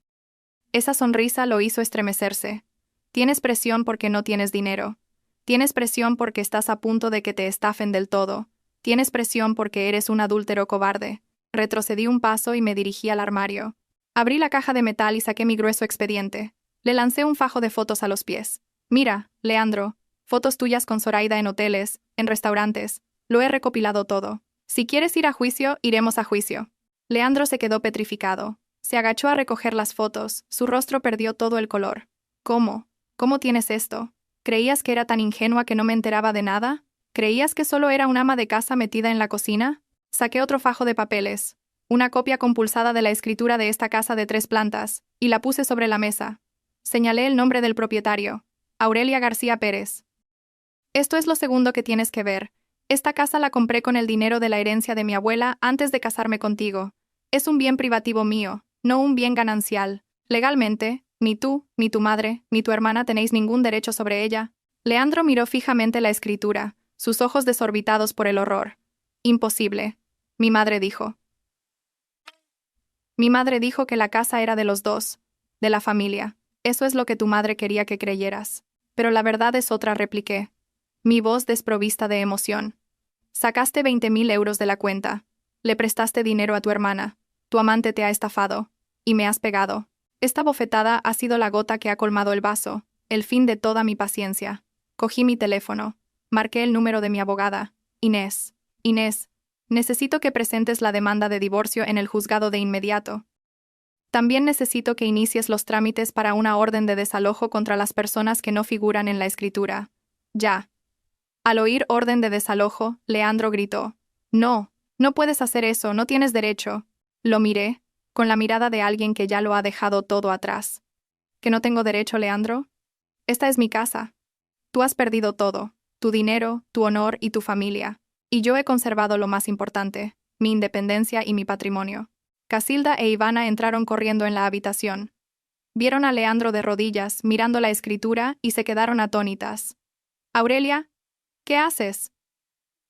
Esa sonrisa lo hizo estremecerse. «Tienes presión porque no tienes dinero. Tienes presión porque estás a punto de que te estafen del todo. Tienes presión porque eres un adúltero cobarde». Retrocedí un paso y me dirigí al armario. Abrí la caja de metal y saqué mi grueso expediente. Le lancé un fajo de fotos a los pies. «Mira, Leandro, fotos tuyas con Zoraida en hoteles, en restaurantes. Lo he recopilado todo. Si quieres ir a juicio, iremos a juicio». Leandro se quedó petrificado. Se agachó a recoger las fotos, su rostro perdió todo el color. «¿Cómo? ¿Cómo tienes esto? ¿Creías que era tan ingenua que no me enteraba de nada? ¿Creías que solo era un ama de casa metida en la cocina?» Saqué otro fajo de papeles, una copia compulsada de la escritura de esta casa de 3 plantas, y la puse sobre la mesa. Señalé el nombre del propietario: Aurelia García Pérez. «Esto es lo segundo que tienes que ver. Esta casa la compré con el dinero de la herencia de mi abuela antes de casarme contigo. Es un bien privativo mío, no un bien ganancial. Legalmente, ni tú, ni tu madre, ni tu hermana tenéis ningún derecho sobre ella». Leandro miró fijamente la escritura, sus ojos desorbitados por el horror. «Imposible», mi madre dijo. «Mi madre dijo que la casa era de los dos, de la familia. Eso es lo que tu madre quería que creyeras. Pero la verdad es otra», repliqué, mi voz desprovista de emoción. Sacaste 20.000 euros de la cuenta. Le prestaste dinero a tu hermana. Tu amante te ha estafado. Y me has pegado. Esta bofetada ha sido la gota que ha colmado el vaso, el fin de toda mi paciencia. Cogí mi teléfono. Marqué el número de mi abogada. Inés. Inés, necesito que presentes la demanda de divorcio en el juzgado de inmediato. También necesito que inicies los trámites para una orden de desalojo contra las personas que no figuran en la escritura. Ya. Al oír orden de desalojo, Leandro gritó. No, no puedes hacer eso, no tienes derecho. Lo miré, con la mirada de alguien que ya lo ha dejado todo atrás. ¿Que no tengo derecho, Leandro? Esta es mi casa. Tú has perdido todo, tu dinero, tu honor y tu familia. Y yo he conservado lo más importante, mi independencia y mi patrimonio. Casilda e Ivana entraron corriendo en la habitación. Vieron a Leandro de rodillas, mirando la escritura, y se quedaron atónitas. Aurelia, ¿qué haces?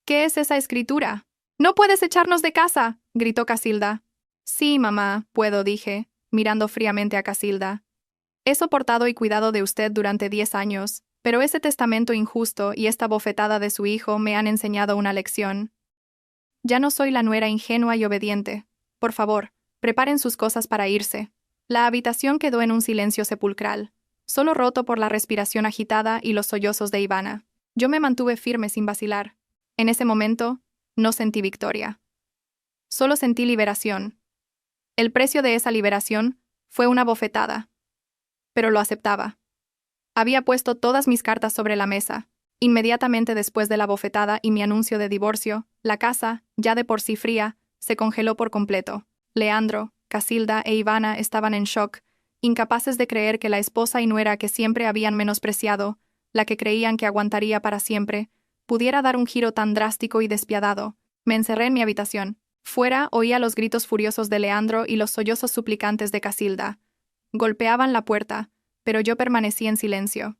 ¿Qué es esa escritura? ¡No puedes echarnos de casa!, gritó Casilda. Sí, mamá, puedo, dije, mirando fríamente a Casilda. He soportado y cuidado de usted durante 10 años, pero ese testamento injusto y esta bofetada de su hijo me han enseñado una lección. Ya no soy la nuera ingenua y obediente. Por favor, preparen sus cosas para irse. La habitación quedó en un silencio sepulcral, solo roto por la respiración agitada y los sollozos de Ivana. Yo me mantuve firme sin vacilar. En ese momento, no sentí victoria. Solo sentí liberación. El precio de esa liberación fue una bofetada. Pero lo aceptaba. Había puesto todas mis cartas sobre la mesa. Inmediatamente después de la bofetada y mi anuncio de divorcio, la casa, ya de por sí fría, se congeló por completo. Leandro, Casilda e Ivana estaban en shock, incapaces de creer que la esposa y nuera que siempre habían menospreciado, la que creían que aguantaría para siempre, pudiera dar un giro tan drástico y despiadado. Me encerré en mi habitación. Fuera oía los gritos furiosos de Leandro y los sollozos suplicantes de Casilda. Golpeaban la puerta, pero yo permanecí en silencio.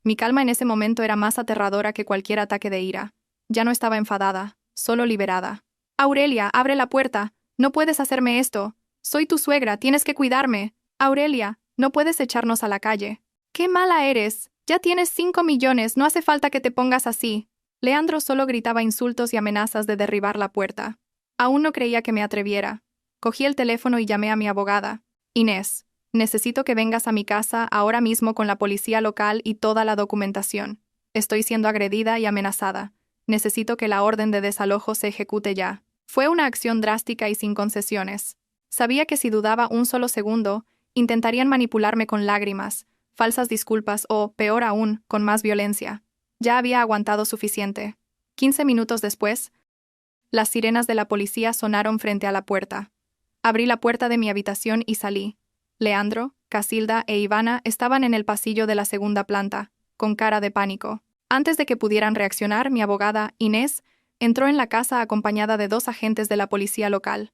Mi calma en ese momento era más aterradora que cualquier ataque de ira. Ya no estaba enfadada, solo liberada. Aurelia, abre la puerta. No puedes hacerme esto. Soy tu suegra, tienes que cuidarme. Aurelia, no puedes echarnos a la calle. ¡Qué mala eres! Ya tienes 5 millones, no hace falta que te pongas así. Leandro solo gritaba insultos y amenazas de derribar la puerta. Aún no creía que me atreviera. Cogí el teléfono y llamé a mi abogada. Inés, necesito que vengas a mi casa ahora mismo con la policía local y toda la documentación. Estoy siendo agredida y amenazada. Necesito que la orden de desalojo se ejecute ya. Fue una acción drástica y sin concesiones. Sabía que si dudaba un solo segundo, intentarían manipularme con lágrimas, falsas disculpas o, peor aún, con más violencia. Ya había aguantado suficiente. 15 minutos después, las sirenas de la policía sonaron frente a la puerta. Abrí la puerta de mi habitación y salí. Leandro, Casilda e Ivana estaban en el pasillo de la segunda planta, con cara de pánico. Antes de que pudieran reaccionar, mi abogada, Inés, entró en la casa acompañada de 2 agentes de la policía local.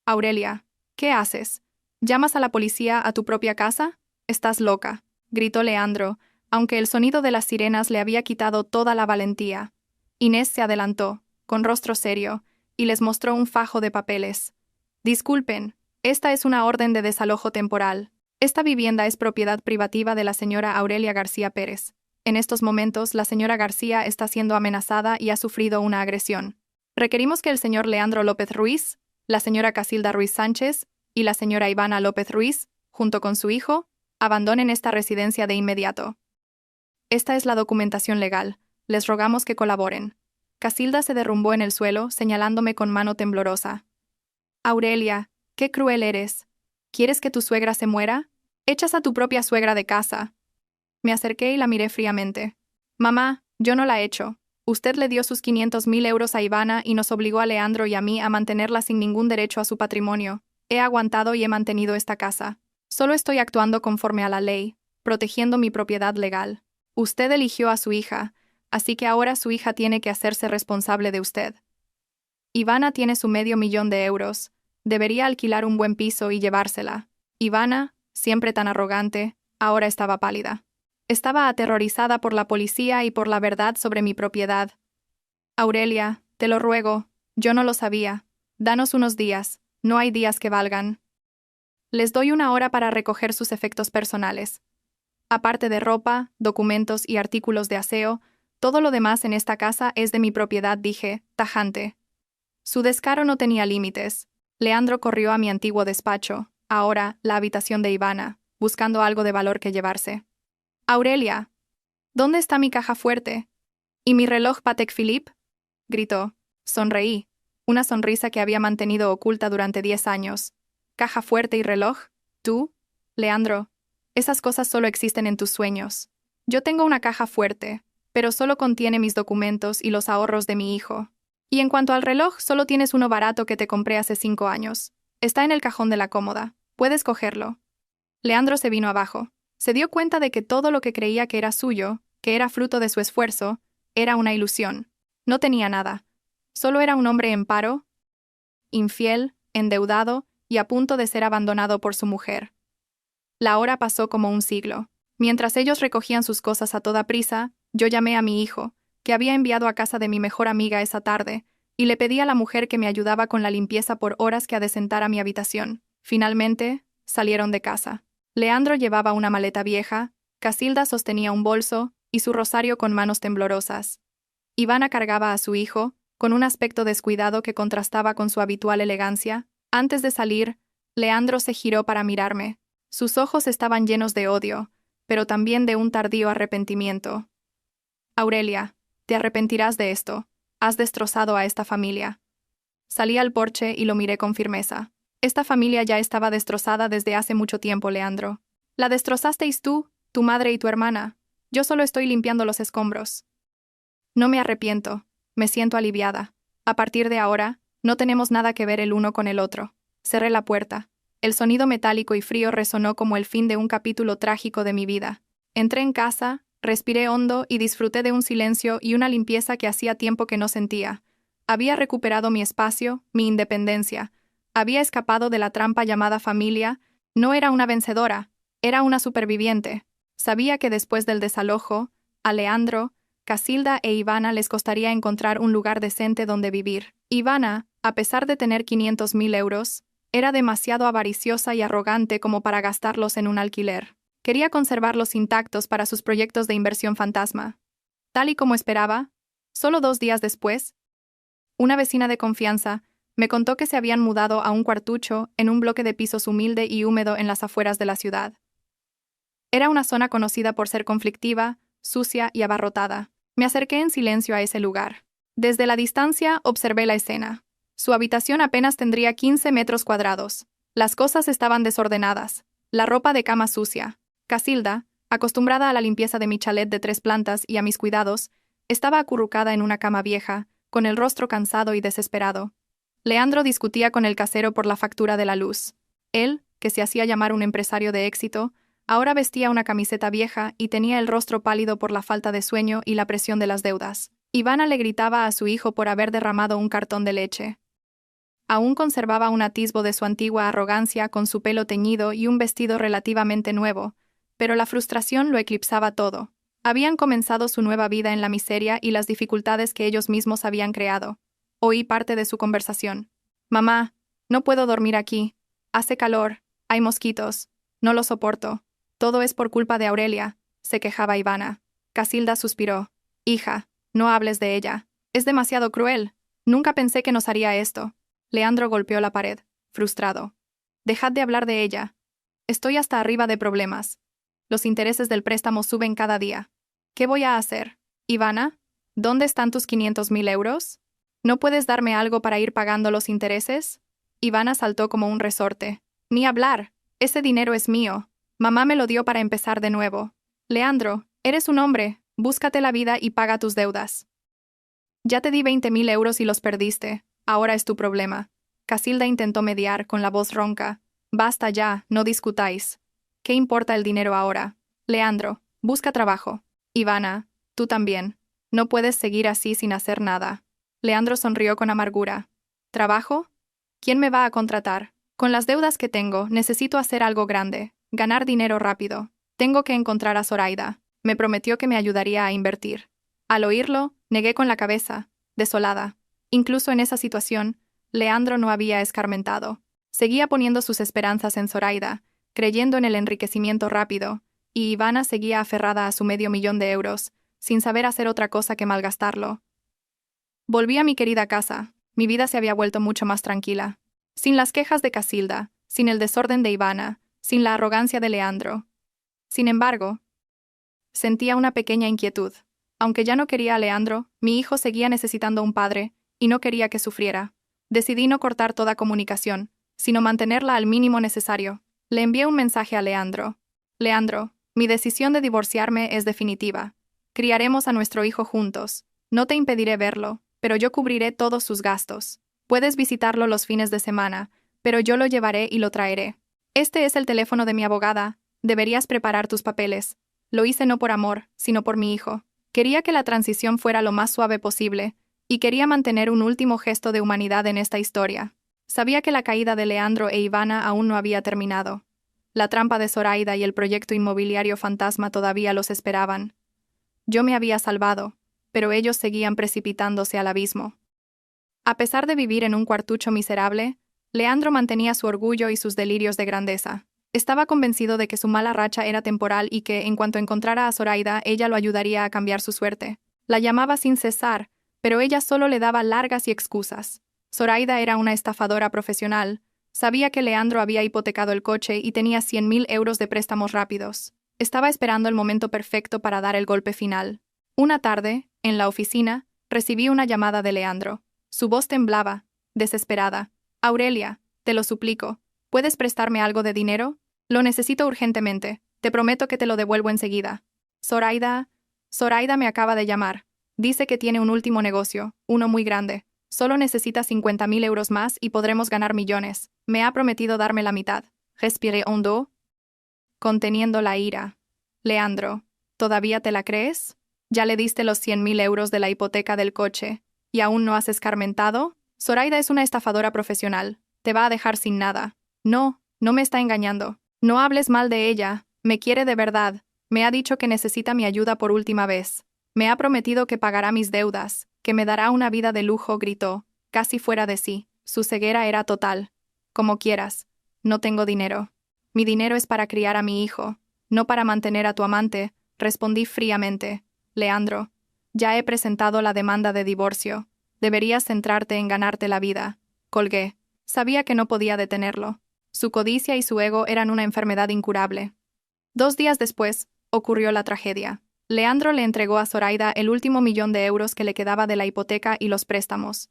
Aurelia, ¿qué haces? ¿Llamas a la policía a tu propia casa? Estás loca, gritó Leandro, aunque el sonido de las sirenas le había quitado toda la valentía. Inés se adelantó, con rostro serio, y les mostró un fajo de papeles. Disculpen, esta es una orden de desalojo temporal. Esta vivienda es propiedad privativa de la señora Aurelia García Pérez. En estos momentos, la señora García está siendo amenazada y ha sufrido una agresión. Requerimos que el señor Leandro López Ruiz, la señora Casilda Ruiz Sánchez y la señora Ivana López Ruiz, junto con su hijo, abandonen esta residencia de inmediato. Esta es la documentación legal. Les rogamos que colaboren. Casilda se derrumbó en el suelo, señalándome con mano temblorosa. Aurelia, qué cruel eres. ¿Quieres que tu suegra se muera? Echas a tu propia suegra de casa. Me acerqué y la miré fríamente. Mamá, yo no la he hecho. Usted le dio sus 500.000 euros a Ivana y nos obligó a Leandro y a mí a mantenerla sin ningún derecho a su patrimonio. He aguantado y he mantenido esta casa. Solo estoy actuando conforme a la ley, protegiendo mi propiedad legal. Usted eligió a su hija, así que ahora su hija tiene que hacerse responsable de usted. Ivana tiene su $500.000 de euros. Debería alquilar un buen piso y llevársela. Ivana, siempre tan arrogante, ahora estaba pálida. Estaba aterrorizada por la policía y por la verdad sobre mi propiedad. Aurelia, te lo ruego, yo no lo sabía. Danos unos días, no hay días que valgan. Les doy 1 hora para recoger sus efectos personales. Aparte de ropa, documentos y artículos de aseo, Todo lo demás en esta casa es de mi propiedad, dije, tajante. Su descaro no tenía límites. Leandro corrió a mi antiguo despacho, ahora la habitación de Ivana, buscando algo de valor que llevarse. Aurelia, ¿dónde está mi caja fuerte? ¿Y mi reloj Patek Philippe? Gritó. Sonreí, una sonrisa que había mantenido oculta durante 10 años. ¿Caja fuerte y reloj? ¿Tú? Leandro, esas cosas solo existen en tus sueños. Yo tengo una caja fuerte, pero solo contiene mis documentos y los ahorros de mi hijo. Y en cuanto al reloj, solo tienes uno barato que te compré hace 5 años. Está en el cajón de la cómoda. Puedes cogerlo. Leandro se vino abajo. Se dio cuenta de que todo lo que creía que era suyo, que era fruto de su esfuerzo, era una ilusión. No tenía nada. Solo era un hombre en paro, infiel, endeudado y a punto de ser abandonado por su mujer. La hora pasó como un siglo. Mientras ellos recogían sus cosas a toda prisa, yo llamé a mi hijo, que había enviado a casa de mi mejor amiga esa tarde, y le pedí a la mujer que me ayudaba con la limpieza por horas que adecentara mi habitación. Finalmente, salieron de casa. Leandro llevaba una maleta vieja, Casilda sostenía un bolso y su rosario con manos temblorosas. Ivana cargaba a su hijo, con un aspecto descuidado que contrastaba con su habitual elegancia. Antes de salir, Leandro se giró para mirarme. Sus ojos estaban llenos de odio, pero también de un tardío arrepentimiento. Aurelia, te arrepentirás de esto. Has destrozado a esta familia. Salí al porche y lo miré con firmeza. Esta familia ya estaba destrozada desde hace mucho tiempo, Leandro. La destrozasteis tú, tu madre y tu hermana. Yo solo estoy limpiando los escombros. No me arrepiento. Me siento aliviada. A partir de ahora, no tenemos nada que ver el uno con el otro. Cerré la puerta. El sonido metálico y frío resonó como el fin de un capítulo trágico de mi vida. Entré en casa, respiré hondo y disfruté de un silencio y una limpieza que hacía tiempo que no sentía. Había recuperado mi espacio, mi independencia. Había escapado de la trampa llamada familia. No era una vencedora, era una superviviente. Sabía que después del desalojo, a Leandro, Casilda e Ivana les costaría encontrar un lugar decente donde vivir. Ivana, a pesar de tener 500.000 euros, era demasiado avariciosa y arrogante como para gastarlos en un alquiler. Quería conservarlos intactos para sus proyectos de inversión fantasma. Tal y como esperaba, solo 2 días después, una vecina de confianza me contó que se habían mudado a un cuartucho en un bloque de pisos humilde y húmedo en las afueras de la ciudad. Era una zona conocida por ser conflictiva, sucia y abarrotada. Me acerqué en silencio a ese lugar. Desde la distancia observé la escena. Su habitación apenas tendría 15 metros cuadrados. Las cosas estaban desordenadas. La ropa de cama sucia. Casilda, acostumbrada a la limpieza de mi chalet de 3 plantas y a mis cuidados, estaba acurrucada en una cama vieja, con el rostro cansado y desesperado. Leandro discutía con el casero por la factura de la luz. Él, que se hacía llamar un empresario de éxito, ahora vestía una camiseta vieja y tenía el rostro pálido por la falta de sueño y la presión de las deudas. Ivana le gritaba a su hijo por haber derramado un cartón de leche. Aún conservaba un atisbo de su antigua arrogancia con su pelo teñido y un vestido relativamente nuevo, pero la frustración lo eclipsaba todo. Habían comenzado su nueva vida en la miseria y las dificultades que ellos mismos habían creado. Oí parte de su conversación. «Mamá, no puedo dormir aquí. Hace calor, hay mosquitos. No lo soporto. Todo es por culpa de Aurelia», se quejaba Ivana. Casilda suspiró. «Hija, no hables de ella. Es demasiado cruel. Nunca pensé que nos haría esto». Leandro golpeó la pared, frustrado. «Dejad de hablar de ella. Estoy hasta arriba de problemas. Los intereses del préstamo suben cada día. ¿Qué voy a hacer? Ivana, ¿dónde están tus 500.000 euros? ¿No puedes darme algo para ir pagando los intereses?» Ivana saltó como un resorte. «Ni hablar. Ese dinero es mío. Mamá me lo dio para empezar de nuevo. Leandro, eres un hombre. Búscate la vida y paga tus deudas. Ya te di 20.000 euros y los perdiste. Ahora es tu problema». Casilda intentó mediar con la voz ronca. «Basta ya, no discutáis. ¿Qué importa el dinero ahora? Leandro, busca trabajo. Ivana, tú también. No puedes seguir así sin hacer nada». Leandro sonrió con amargura. ¿Trabajo? ¿Quién me va a contratar? Con las deudas que tengo, necesito hacer algo grande, ganar dinero rápido. Tengo que encontrar a Zoraida. Me prometió que me ayudaría a invertir. Al oírlo, negué con la cabeza, desolada. Incluso en esa situación, Leandro no había escarmentado. Seguía poniendo sus esperanzas en Zoraida, creyendo en el enriquecimiento rápido, y Ivana seguía aferrada a su 500.000 euros, sin saber hacer otra cosa que malgastarlo. Volví a mi querida casa. Mi vida se había vuelto mucho más tranquila. Sin las quejas de Casilda, sin el desorden de Ivana, sin la arrogancia de Leandro. Sin embargo, sentía una pequeña inquietud. Aunque ya no quería a Leandro, mi hijo seguía necesitando un padre, y no quería que sufriera. Decidí no cortar toda comunicación, sino mantenerla al mínimo necesario. Le envié un mensaje a Leandro. Leandro, mi decisión de divorciarme es definitiva. Criaremos a nuestro hijo juntos. No te impediré verlo, pero yo cubriré todos sus gastos. Puedes visitarlo los fines de semana, pero yo lo llevaré y lo traeré. Este es el teléfono de mi abogada. Deberías preparar tus papeles. Lo hice no por amor, sino por mi hijo. Quería que la transición fuera lo más suave posible, y quería mantener un último gesto de humanidad en esta historia. Sabía que la caída de Leandro e Ivana aún no había terminado. La trampa de Zoraida y el proyecto inmobiliario fantasma todavía los esperaban. Yo me había salvado, pero ellos seguían precipitándose al abismo. A pesar de vivir en un cuartucho miserable, Leandro mantenía su orgullo y sus delirios de grandeza. Estaba convencido de que su mala racha era temporal y que, en cuanto encontrara a Zoraida, ella lo ayudaría a cambiar su suerte. La llamaba sin cesar, pero ella solo le daba largas y excusas. Zoraida era una estafadora profesional. Sabía que Leandro había hipotecado el coche y tenía 100.000 euros de préstamos rápidos. Estaba esperando el momento perfecto para dar el golpe final. Una tarde, en la oficina, recibí una llamada de Leandro. Su voz temblaba, desesperada. «Aurelia, te lo suplico, ¿puedes prestarme algo de dinero? Lo necesito urgentemente. Te prometo que te lo devuelvo enseguida». Zoraida me acaba de llamar. Dice que tiene un último negocio, uno muy grande. Solo necesita 50.000 euros más y podremos ganar millones. Me ha prometido darme la mitad. Respiré hondo, conteniendo la ira. Leandro, ¿todavía te la crees? ¿Ya le diste los 100.000 euros de la hipoteca del coche y aún no has escarmentado? Zoraida es una estafadora profesional. Te va a dejar sin nada. No, no me está engañando. No hables mal de ella. Me quiere de verdad. Me ha dicho que necesita mi ayuda por última vez. Me ha prometido que pagará mis deudas, que me dará una vida de lujo, gritó, casi fuera de sí. Su ceguera era total. Como quieras. No tengo dinero. Mi dinero es para criar a mi hijo, no para mantener a tu amante, respondí fríamente. Leandro, ya he presentado la demanda de divorcio. Deberías centrarte en ganarte la vida. Colgué. Sabía que no podía detenerlo. Su codicia y su ego eran una enfermedad incurable. 2 días después, ocurrió la tragedia. Leandro le entregó a Zoraida el último 1.000.000 de euros que le quedaba de la hipoteca y los préstamos.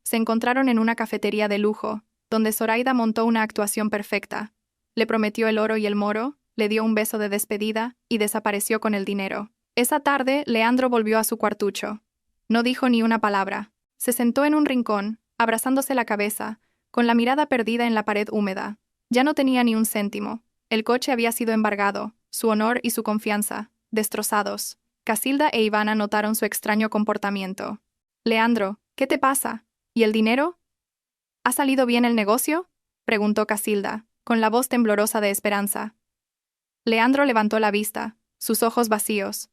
Se encontraron en una cafetería de lujo, donde Zoraida montó una actuación perfecta. Le prometió el oro y el moro, le dio un beso de despedida y desapareció con el dinero. Esa tarde, Leandro volvió a su cuartucho. No dijo ni una palabra. Se sentó en un rincón, abrazándose la cabeza, con la mirada perdida en la pared húmeda. Ya no tenía ni un céntimo. El coche había sido embargado, su honor y su confianza, destrozados. Casilda e Ivana notaron su extraño comportamiento. «Leandro, ¿qué te pasa? ¿Y el dinero? ¿Ha salido bien el negocio?», preguntó Casilda, con la voz temblorosa de esperanza. Leandro levantó la vista, sus ojos vacíos.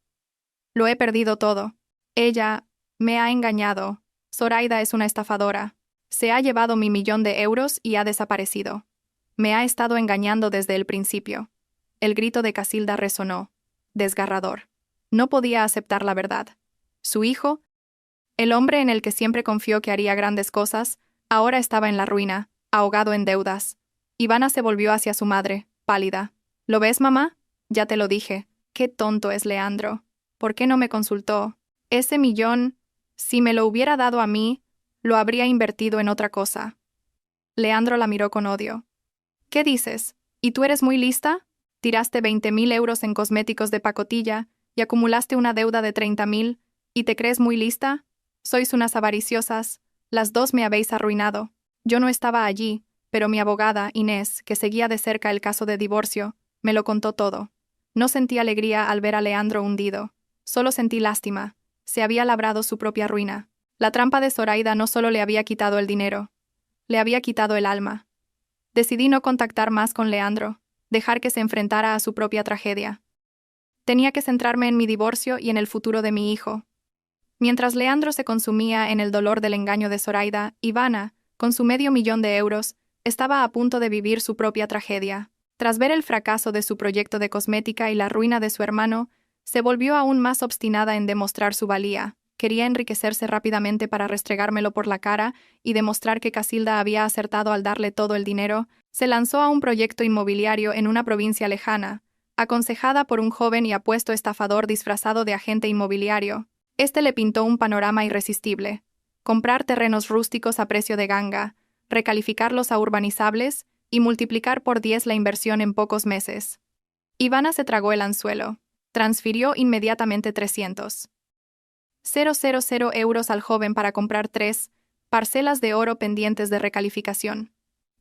«Lo he perdido todo. Ella me ha engañado. Zoraida es una estafadora. Se ha llevado mi 1.000.000 de euros y ha desaparecido. Me ha estado engañando desde el principio». El grito de Casilda resonó, desgarrador. No podía aceptar la verdad. Su hijo, el hombre en el que siempre confió que haría grandes cosas, ahora estaba en la ruina, ahogado en deudas. Ivana se volvió hacia su madre, pálida. «¿Lo ves, mamá? Ya te lo dije. Qué tonto es Leandro. ¿Por qué no me consultó? Ese 1.000.000, si me lo hubiera dado a mí, lo habría invertido en otra cosa». Leandro la miró con odio. «¿Qué dices? ¿Y tú eres muy lista? Tiraste 20.000 euros en cosméticos de pacotilla y acumulaste una deuda de 30.000, ¿y te crees muy lista? Sois unas avariciosas. Las dos me habéis arruinado. Yo no estaba allí, pero mi abogada, Inés, que seguía de cerca el caso de divorcio, me lo contó todo. No sentí alegría al ver a Leandro hundido. Solo sentí lástima. Se había labrado su propia ruina. La trampa de Zoraida no solo le había quitado el dinero, le había quitado el alma. Decidí no contactar más con Leandro, dejar que se enfrentara a su propia tragedia. Tenía que centrarme en mi divorcio y en el futuro de mi hijo. Mientras Leandro se consumía en el dolor del engaño de Zoraida, Ivana, con su 500.000 de euros, estaba a punto de vivir su propia tragedia. Tras ver el fracaso de su proyecto de cosmética y la ruina de su hermano, Se volvió aún más obstinada en demostrar su valía. Quería enriquecerse rápidamente para restregármelo por la cara y demostrar que Casilda había acertado al darle todo el dinero. Se lanzó a un proyecto inmobiliario en una provincia lejana, aconsejada por un joven y apuesto estafador disfrazado de agente inmobiliario. Este le pintó un panorama irresistible: comprar terrenos rústicos a precio de ganga, recalificarlos a urbanizables y multiplicar por 10 la inversión en pocos meses. Ivana se tragó el anzuelo. Transfirió inmediatamente 300.000 euros al joven para comprar 3 parcelas de oro pendientes de recalificación.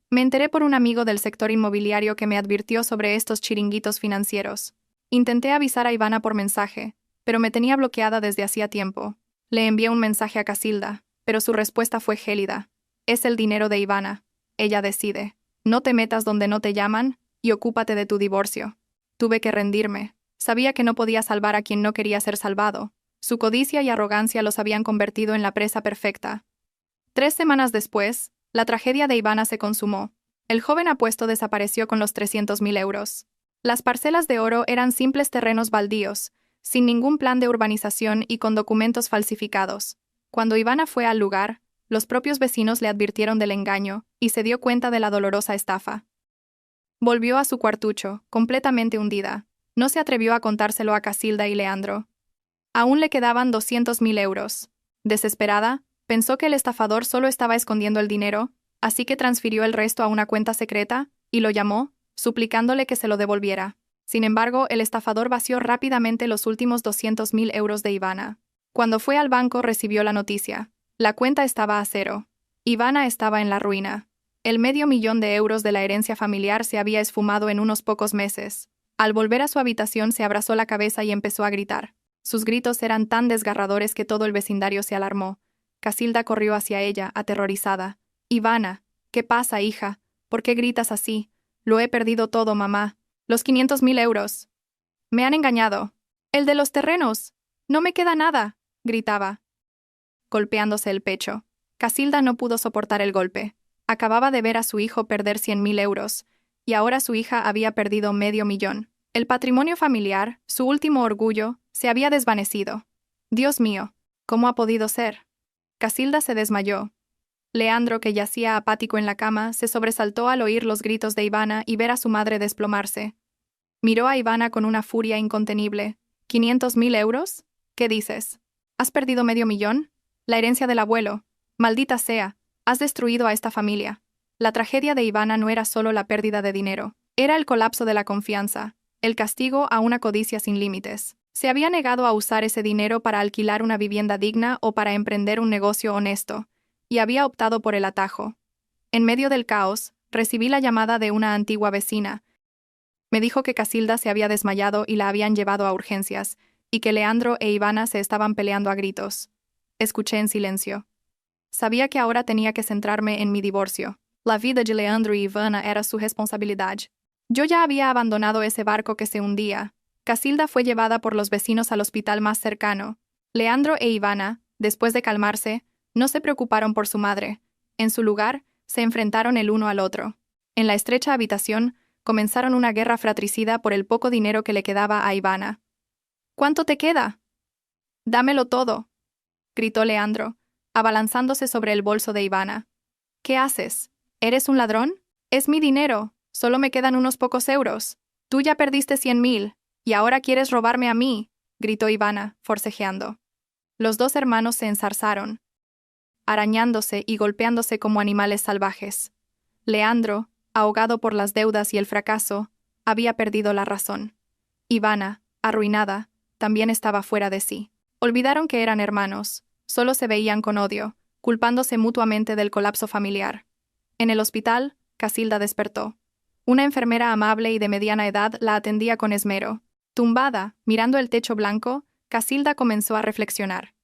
Me enteré por un amigo del sector inmobiliario que me advirtió sobre estos chiringuitos financieros. Intenté avisar a Ivana por mensaje, pero me tenía bloqueada desde hacía tiempo. Le envié un mensaje a Casilda, pero su respuesta fue gélida. Es el dinero de Ivana. Ella decide. No te metas donde no te llaman y ocúpate de tu divorcio. Tuve que rendirme. Sabía que no podía salvar a quien no quería ser salvado. Su codicia y arrogancia los habían convertido en la presa perfecta. 3 semanas después, la tragedia de Ivana se consumó. El joven apuesto desapareció con los 300.000 euros. Las parcelas de oro eran simples terrenos baldíos, sin ningún plan de urbanización y con documentos falsificados. Cuando Ivana fue al lugar, los propios vecinos le advirtieron del engaño y se dio cuenta de la dolorosa estafa. Volvió a su cuartucho, completamente hundida. No se atrevió a contárselo a Casilda y Leandro. Aún le quedaban 200.000 euros. Desesperada, pensó que el estafador solo estaba escondiendo el dinero, así que transfirió el resto a una cuenta secreta y lo llamó, suplicándole que se lo devolviera. Sin embargo, el estafador vació rápidamente los últimos 200.000 euros de Ivana. Cuando fue al banco recibió la noticia. La cuenta estaba a cero. Ivana estaba en la ruina. El $500.000 de la herencia familiar se había esfumado en unos pocos meses. Al volver a su habitación se abrazó la cabeza y empezó a gritar. Sus gritos eran tan desgarradores que todo el vecindario se alarmó. Casilda corrió hacia ella, aterrorizada. Ivana, ¿qué pasa, hija? ¿Por qué gritas así? Lo he perdido todo, mamá. Los 500.000 euros. Me han engañado. El de los terrenos. No me queda nada, gritaba, golpeándose el pecho. Casilda no pudo soportar el golpe. Acababa de ver a su hijo perder 100.000 euros, y ahora su hija había perdido $500.000. El patrimonio familiar, su último orgullo, se había desvanecido. Dios mío, ¿cómo ha podido ser? Casilda se desmayó. Leandro, que yacía apático en la cama, se sobresaltó al oír los gritos de Ivana y ver a su madre desplomarse. Miró a Ivana con una furia incontenible. ¿500.000 euros? ¿Qué dices? ¿Has perdido $500.000? La herencia del abuelo. Maldita sea, has destruido a esta familia. La tragedia de Ivana no era solo la pérdida de dinero. Era el colapso de la confianza, el castigo a una codicia sin límites. Se había negado a usar ese dinero para alquilar una vivienda digna o para emprender un negocio honesto, y había optado por el atajo. En medio del caos, recibí la llamada de una antigua vecina. Me dijo que Casilda se había desmayado y la habían llevado a urgencias, y que Leandro e Ivana se estaban peleando a gritos. Escuché en silencio. Sabía que ahora tenía que centrarme en mi divorcio. La vida de Leandro y Ivana era su responsabilidad. Yo ya había abandonado ese barco que se hundía. Casilda fue llevada por los vecinos al hospital más cercano. Leandro e Ivana, después de calmarse, no se preocuparon por su madre. En su lugar, se enfrentaron el uno al otro. En la estrecha habitación, comenzaron una guerra fratricida por el poco dinero que le quedaba a Ivana. ¿Cuánto te queda? Dámelo todo, gritó Leandro, abalanzándose sobre el bolso de Ivana. ¿Qué haces? ¿Eres un ladrón? Es mi dinero, solo me quedan unos pocos euros. Tú ya perdiste 100.000, y ahora quieres robarme a mí, gritó Ivana, forcejeando. Los dos hermanos se enzarzaron, arañándose y golpeándose como animales salvajes. Leandro, ahogado por las deudas y el fracaso, había perdido la razón. Ivana, arruinada, también estaba fuera de sí. Olvidaron que eran hermanos, solo se veían con odio, culpándose mutuamente del colapso familiar. En el hospital, Casilda despertó. Una enfermera amable y de mediana edad la atendía con esmero. Tumbada, mirando el techo blanco, Casilda comenzó a reflexionar.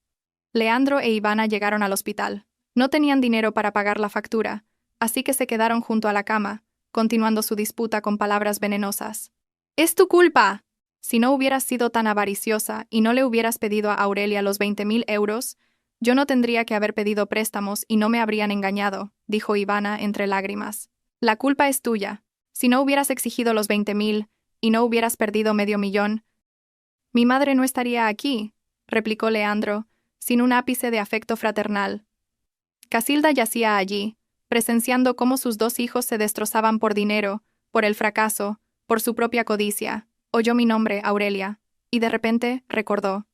Leandro e Ivana llegaron al hospital. No tenían dinero para pagar la factura, así que se quedaron junto a la cama, continuando su disputa con palabras venenosas. «¡Es tu culpa! Si no hubieras sido tan avariciosa y no le hubieras pedido a Aurelia los 20.000 euros, yo no tendría que haber pedido préstamos y no me habrían engañado», dijo Ivana entre lágrimas. «La culpa es tuya. Si no hubieras exigido los 20.000 y no hubieras perdido $500.000, Mi madre no estaría aquí, replicó Leandro, sin un ápice de afecto fraternal. Casilda yacía allí, presenciando cómo sus dos hijos se destrozaban por dinero, por el fracaso, por su propia codicia. Oyó mi nombre, Aurelia, y de repente recordó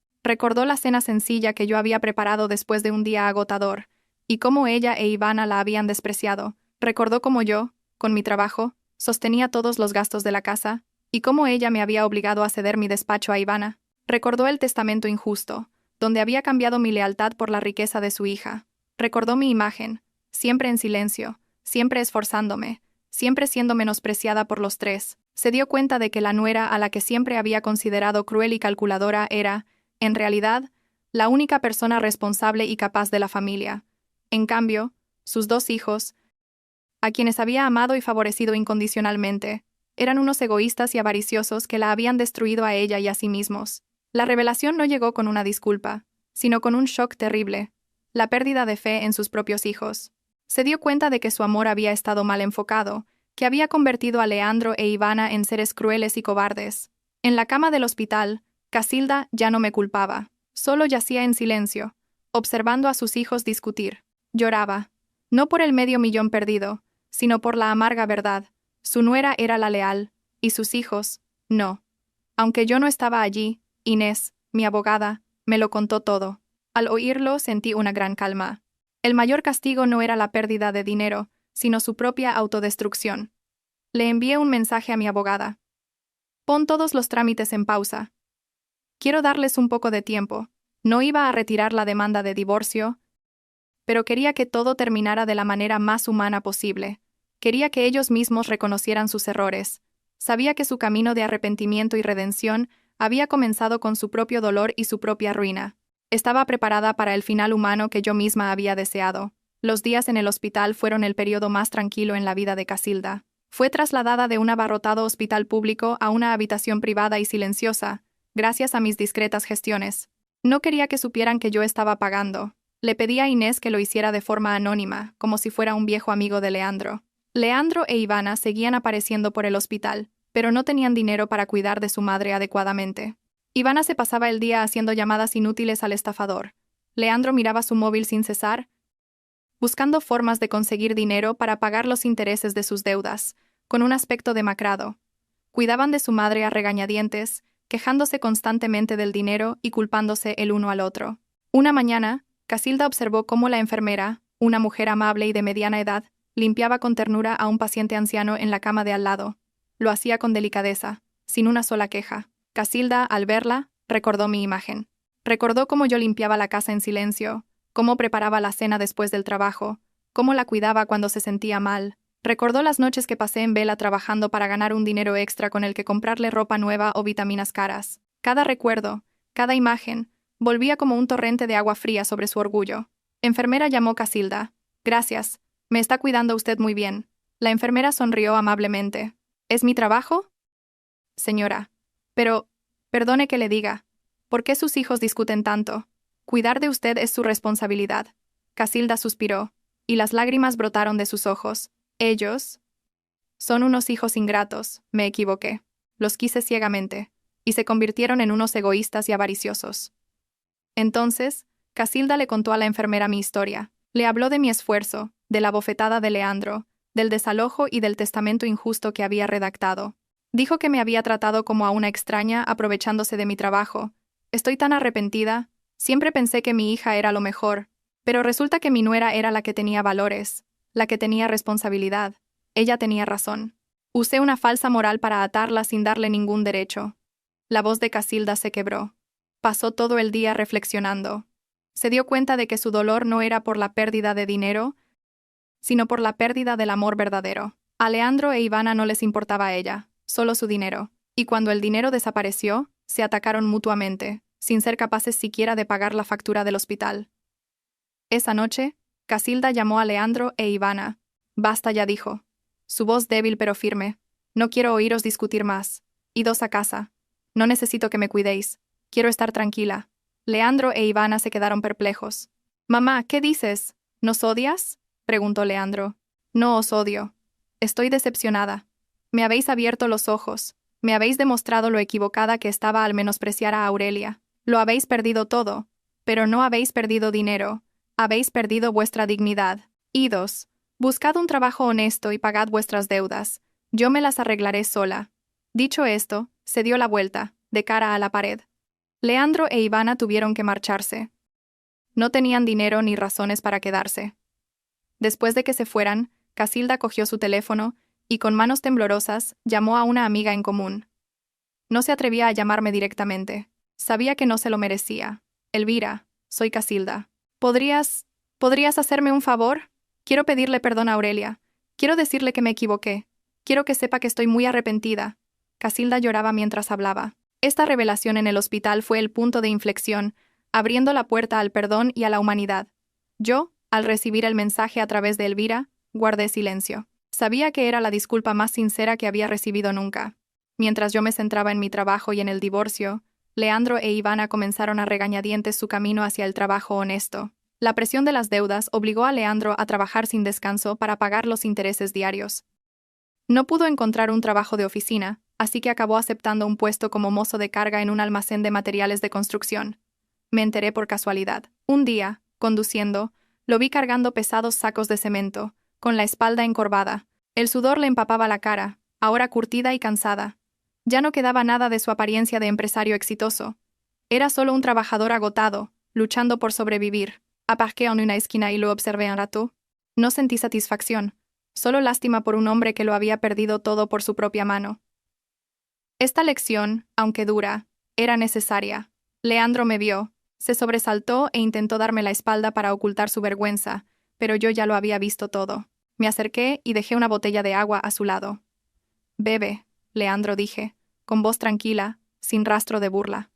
la cena sencilla que yo había preparado después de un día agotador, y cómo ella e Ivana la habían despreciado. Recordó cómo yo, con mi trabajo, sostenía todos los gastos de la casa, y cómo ella me había obligado a ceder mi despacho a Ivana. Recordó el testamento injusto, donde había cambiado mi lealtad por la riqueza de su hija. Recordó mi imagen, siempre en silencio, siempre esforzándome, siempre siendo menospreciada por los tres. Se dio cuenta de que la nuera a la que siempre había considerado cruel y calculadora era, en realidad, la única persona responsable y capaz de la familia. En cambio, sus dos hijos, a quienes había amado y favorecido incondicionalmente, eran unos egoístas y avariciosos que la habían destruido a ella y a sí mismos. La revelación no llegó con una disculpa, sino con un shock terrible, la pérdida de fe en sus propios hijos. Se dio cuenta de que su amor había estado mal enfocado, que había convertido a Leandro e Ivana en seres crueles y cobardes. En la cama del hospital, Casilda ya no me culpaba. Solo yacía en silencio, observando a sus hijos discutir. Lloraba, no por el $500,000 perdido, sino por la amarga verdad. Su nuera era la leal, y sus hijos, no. Aunque yo no estaba allí, Inés, mi abogada, me lo contó todo. Al oírlo sentí una gran calma. El mayor castigo no era la pérdida de dinero, sino su propia autodestrucción. Le envié un mensaje a mi abogada. Pon todos los trámites en pausa. Quiero darles un poco de tiempo. No iba a retirar la demanda de divorcio, pero quería que todo terminara de la manera más humana posible. Quería que ellos mismos reconocieran sus errores. Sabía que su camino de arrepentimiento y redención había comenzado con su propio dolor y su propia ruina. Estaba preparada para el final humano que yo misma había deseado. Los días en el hospital fueron el periodo más tranquilo en la vida de Casilda. Fue trasladada de un abarrotado hospital público a una habitación privada y silenciosa, gracias a mis discretas gestiones. No quería que supieran que yo estaba pagando. Le pedí a Inés que lo hiciera de forma anónima, como si fuera un viejo amigo de Leandro. Leandro e Ivana seguían apareciendo por el hospital, pero no tenían dinero para cuidar de su madre adecuadamente. Ivana se pasaba el día haciendo llamadas inútiles al estafador. Leandro miraba su móvil sin cesar, buscando formas de conseguir dinero para pagar los intereses de sus deudas, con un aspecto demacrado. Cuidaban de su madre a regañadientes, quejándose constantemente del dinero y culpándose el uno al otro. Una mañana, Casilda observó cómo la enfermera, una mujer amable y de mediana edad, limpiaba con ternura a un paciente anciano en la cama de al lado. Lo hacía con delicadeza, sin una sola queja. Casilda, al verla, recordó mi imagen. Recordó cómo yo limpiaba la casa en silencio, cómo preparaba la cena después del trabajo, cómo la cuidaba cuando se sentía mal. Recordó las noches que pasé en vela trabajando para ganar un dinero extra con el que comprarle ropa nueva o vitaminas caras. Cada recuerdo, cada imagen, volvía como un torrente de agua fría sobre su orgullo. Enfermera llamó Casilda. Gracias. Me está cuidando usted muy bien. La enfermera sonrió amablemente. ¿Es mi trabajo? Señora. Pero, perdone que le diga, ¿por qué sus hijos discuten tanto? Cuidar de usted es su responsabilidad. Casilda suspiró, y las lágrimas brotaron de sus ojos. Ellos son unos hijos ingratos, me equivoqué. Los quise ciegamente, y se convirtieron en unos egoístas y avariciosos. Entonces, Casilda le contó a la enfermera mi historia. Le habló de mi esfuerzo, de la bofetada de Leandro, del desalojo y del testamento injusto que había redactado. Dijo que me había tratado como a una extraña aprovechándose de mi trabajo. Estoy tan arrepentida. Siempre pensé que mi hija era lo mejor, pero resulta que mi nuera era la que tenía valores, la que tenía responsabilidad. Ella tenía razón. Usé una falsa moral para atarla sin darle ningún derecho. La voz de Casilda se quebró. Pasó todo el día reflexionando. Se dio cuenta de que su dolor no era por la pérdida de dinero, sino por la pérdida del amor verdadero. A Leandro e Ivana no les importaba a ella, solo su dinero. Y cuando el dinero desapareció, se atacaron mutuamente, sin ser capaces siquiera de pagar la factura del hospital. Esa noche, Casilda llamó a Leandro e Ivana. Basta ya, dijo. Su voz débil pero firme. No quiero oíros discutir más. Idos a casa. No necesito que me cuidéis. Quiero estar tranquila. Leandro e Ivana se quedaron perplejos. Mamá, ¿qué dices? ¿Nos odias? Preguntó Leandro. No os odio. Estoy decepcionada. Me habéis abierto los ojos. Me habéis demostrado lo equivocada que estaba al menospreciar a Aurelia. Lo habéis perdido todo. Pero no habéis perdido dinero. Habéis perdido vuestra dignidad. Idos. Buscad un trabajo honesto y pagad vuestras deudas. Yo me las arreglaré sola. Dicho esto, se dio la vuelta, de cara a la pared. Leandro e Ivana tuvieron que marcharse. No tenían dinero ni razones para quedarse. Después de que se fueran, Casilda cogió su teléfono y con manos temblorosas llamó a una amiga en común. No se atrevía a llamarme directamente. Sabía que no se lo merecía. Elvira, soy Casilda. ¿Podrías hacerme un favor? Quiero pedirle perdón a Aurelia. Quiero decirle que me equivoqué. Quiero que sepa que estoy muy arrepentida. Casilda lloraba mientras hablaba. Esta revelación en el hospital fue el punto de inflexión, abriendo la puerta al perdón y a la humanidad. Yo, al recibir el mensaje a través de Elvira, guardé silencio. Sabía que era la disculpa más sincera que había recibido nunca. Mientras yo me centraba en mi trabajo y en el divorcio, Leandro e Ivana comenzaron a regañadientes su camino hacia el trabajo honesto. La presión de las deudas obligó a Leandro a trabajar sin descanso para pagar los intereses diarios. No pudo encontrar un trabajo de oficina, así que acabó aceptando un puesto como mozo de carga en un almacén de materiales de construcción. Me enteré por casualidad. Un día, conduciendo, lo vi cargando pesados sacos de cemento, con la espalda encorvada. El sudor le empapaba la cara, ahora curtida y cansada. Ya no quedaba nada de su apariencia de empresario exitoso. Era solo un trabajador agotado, luchando por sobrevivir. Aparqué en una esquina y lo observé un rato. No sentí satisfacción, solo lástima por un hombre que lo había perdido todo por su propia mano. Esta lección, aunque dura, era necesaria. Leandro me vio, se sobresaltó e intentó darme la espalda para ocultar su vergüenza, pero yo ya lo había visto todo. Me acerqué y dejé una botella de agua a su lado. «Bebe», Leandro dije, con voz tranquila, sin rastro de burla.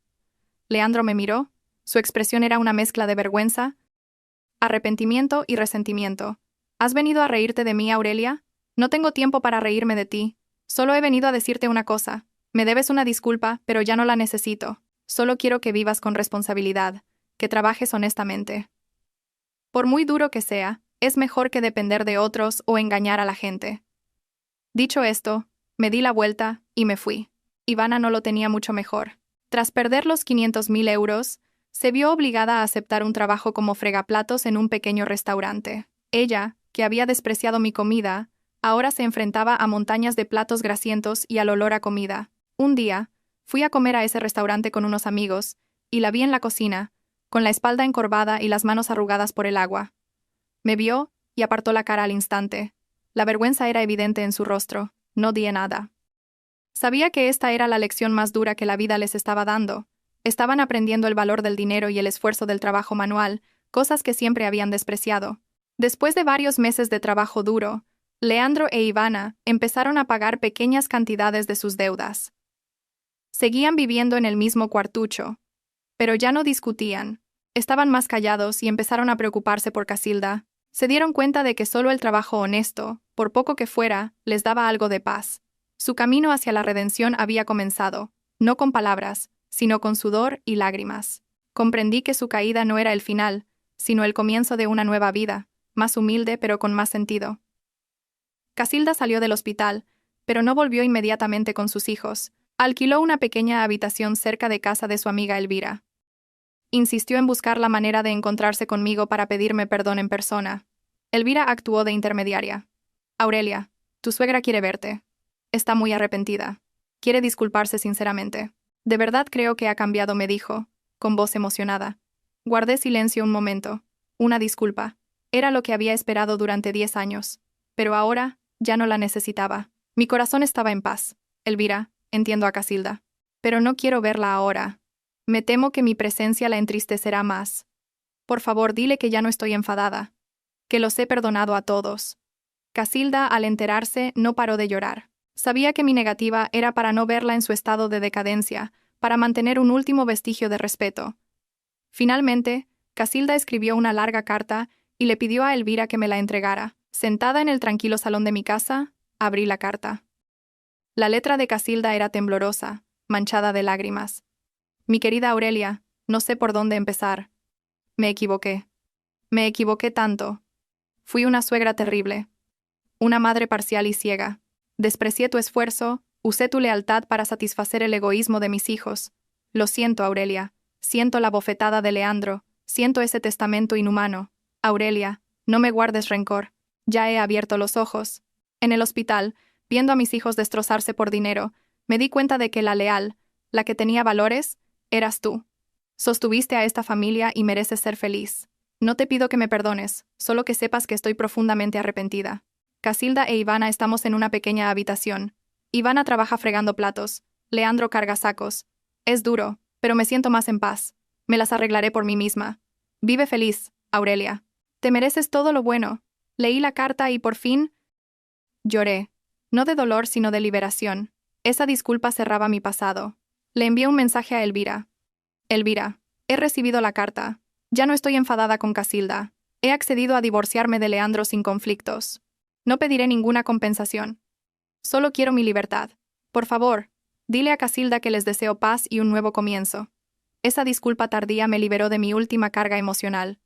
Leandro me miró, su expresión era una mezcla de vergüenza, arrepentimiento y resentimiento. ¿Has venido a reírte de mí, Aurelia? No tengo tiempo para reírme de ti. Solo he venido a decirte una cosa. Me debes una disculpa, pero ya no la necesito. Solo quiero que vivas con responsabilidad, que trabajes honestamente. Por muy duro que sea, es mejor que depender de otros o engañar a la gente. Dicho esto, me di la vuelta y me fui. Ivana no lo tenía mucho mejor. Tras perder los 500.000 euros, se vio obligada a aceptar un trabajo como fregaplatos en un pequeño restaurante. Ella, que había despreciado mi comida, ahora se enfrentaba a montañas de platos grasientos y al olor a comida. Un día, fui a comer a ese restaurante con unos amigos, y la vi en la cocina, con la espalda encorvada y las manos arrugadas por el agua. Me vio y apartó la cara al instante. La vergüenza era evidente en su rostro. No di nada. Sabía que esta era la lección más dura que la vida les estaba dando. Estaban aprendiendo el valor del dinero y el esfuerzo del trabajo manual, cosas que siempre habían despreciado. Después de varios meses de trabajo duro, Leandro e Ivana empezaron a pagar pequeñas cantidades de sus deudas. Seguían viviendo en el mismo cuartucho, pero ya no discutían. Estaban más callados y empezaron a preocuparse por Casilda. Se dieron cuenta de que solo el trabajo honesto, por poco que fuera, les daba algo de paz. Su camino hacia la redención había comenzado, no con palabras, sino con sudor y lágrimas. Comprendí que su caída no era el final, sino el comienzo de una nueva vida, más humilde pero con más sentido. Casilda salió del hospital, pero no volvió inmediatamente con sus hijos. Alquiló una pequeña habitación cerca de casa de su amiga Elvira. Insistió en buscar la manera de encontrarse conmigo para pedirme perdón en persona. Elvira actuó de intermediaria. «Aurelia, tu suegra quiere verte. Está muy arrepentida. Quiere disculparse sinceramente. De verdad creo que ha cambiado», me dijo, con voz emocionada. Guardé silencio un momento. Una disculpa. Era lo que había esperado durante 10 años. Pero ahora, ya no la necesitaba. Mi corazón estaba en paz. «Elvira, entiendo a Casilda. Pero no quiero verla ahora. Me temo que mi presencia la entristecerá más. Por favor, dile que ya no estoy enfadada. Que los he perdonado a todos». Casilda, al enterarse, no paró de llorar. Sabía que mi negativa era para no verla en su estado de decadencia, para mantener un último vestigio de respeto. Finalmente, Casilda escribió una larga carta y le pidió a Elvira que me la entregara. Sentada en el tranquilo salón de mi casa, abrí la carta. La letra de Casilda era temblorosa, manchada de lágrimas. «Mi querida Aurelia, no sé por dónde empezar. Me equivoqué. Me equivoqué tanto. Fui una suegra terrible. Una madre parcial y ciega. Desprecié tu esfuerzo, Usé tu lealtad para satisfacer el egoísmo de mis hijos. Lo siento, Aurelia. Siento la bofetada de Leandro. Siento ese testamento inhumano. Aurelia, no me guardes rencor. Ya he abierto los ojos. En el hospital, viendo a mis hijos destrozarse por dinero, me di cuenta de que la leal, la que tenía valores, eras tú. Sostuviste a esta familia y mereces ser feliz. No te pido que me perdones, solo que sepas que estoy profundamente arrepentida. Casilda e Ivana estamos en una pequeña habitación. Ivana trabaja fregando platos. Leandro carga sacos. Es duro, pero me siento más en paz. Me las arreglaré por mí misma. Vive feliz, Aurelia. Te mereces todo lo bueno. Leí la carta y por fin... Lloré. No de dolor, sino de liberación. Esa disculpa cerraba mi pasado. Le envié un mensaje a Elvira. Elvira, he recibido la carta. Ya no estoy enfadada con Casilda. He accedido a divorciarme de Leandro sin conflictos. No pediré ninguna compensación. Solo quiero mi libertad. Por favor, dile a Casilda que les deseo paz y un nuevo comienzo. Esa disculpa tardía me liberó de mi última carga emocional.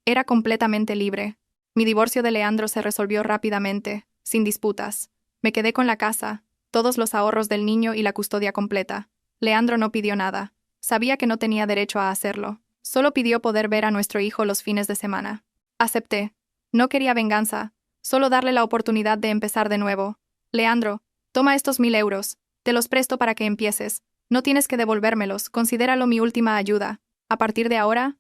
Era completamente libre. Mi divorcio de Leandro se resolvió rápidamente, sin disputas. Me quedé con la casa, todos los ahorros del niño y la custodia completa. Leandro no pidió nada. Sabía que no tenía derecho a hacerlo. Solo pidió poder ver a nuestro hijo los fines de semana. Acepté. No quería venganza, solo darle la oportunidad de empezar de nuevo. Leandro, toma estos 1000 euros. Te los presto para que empieces. No tienes que devolvérmelos, considéralo mi última ayuda. A partir de ahora,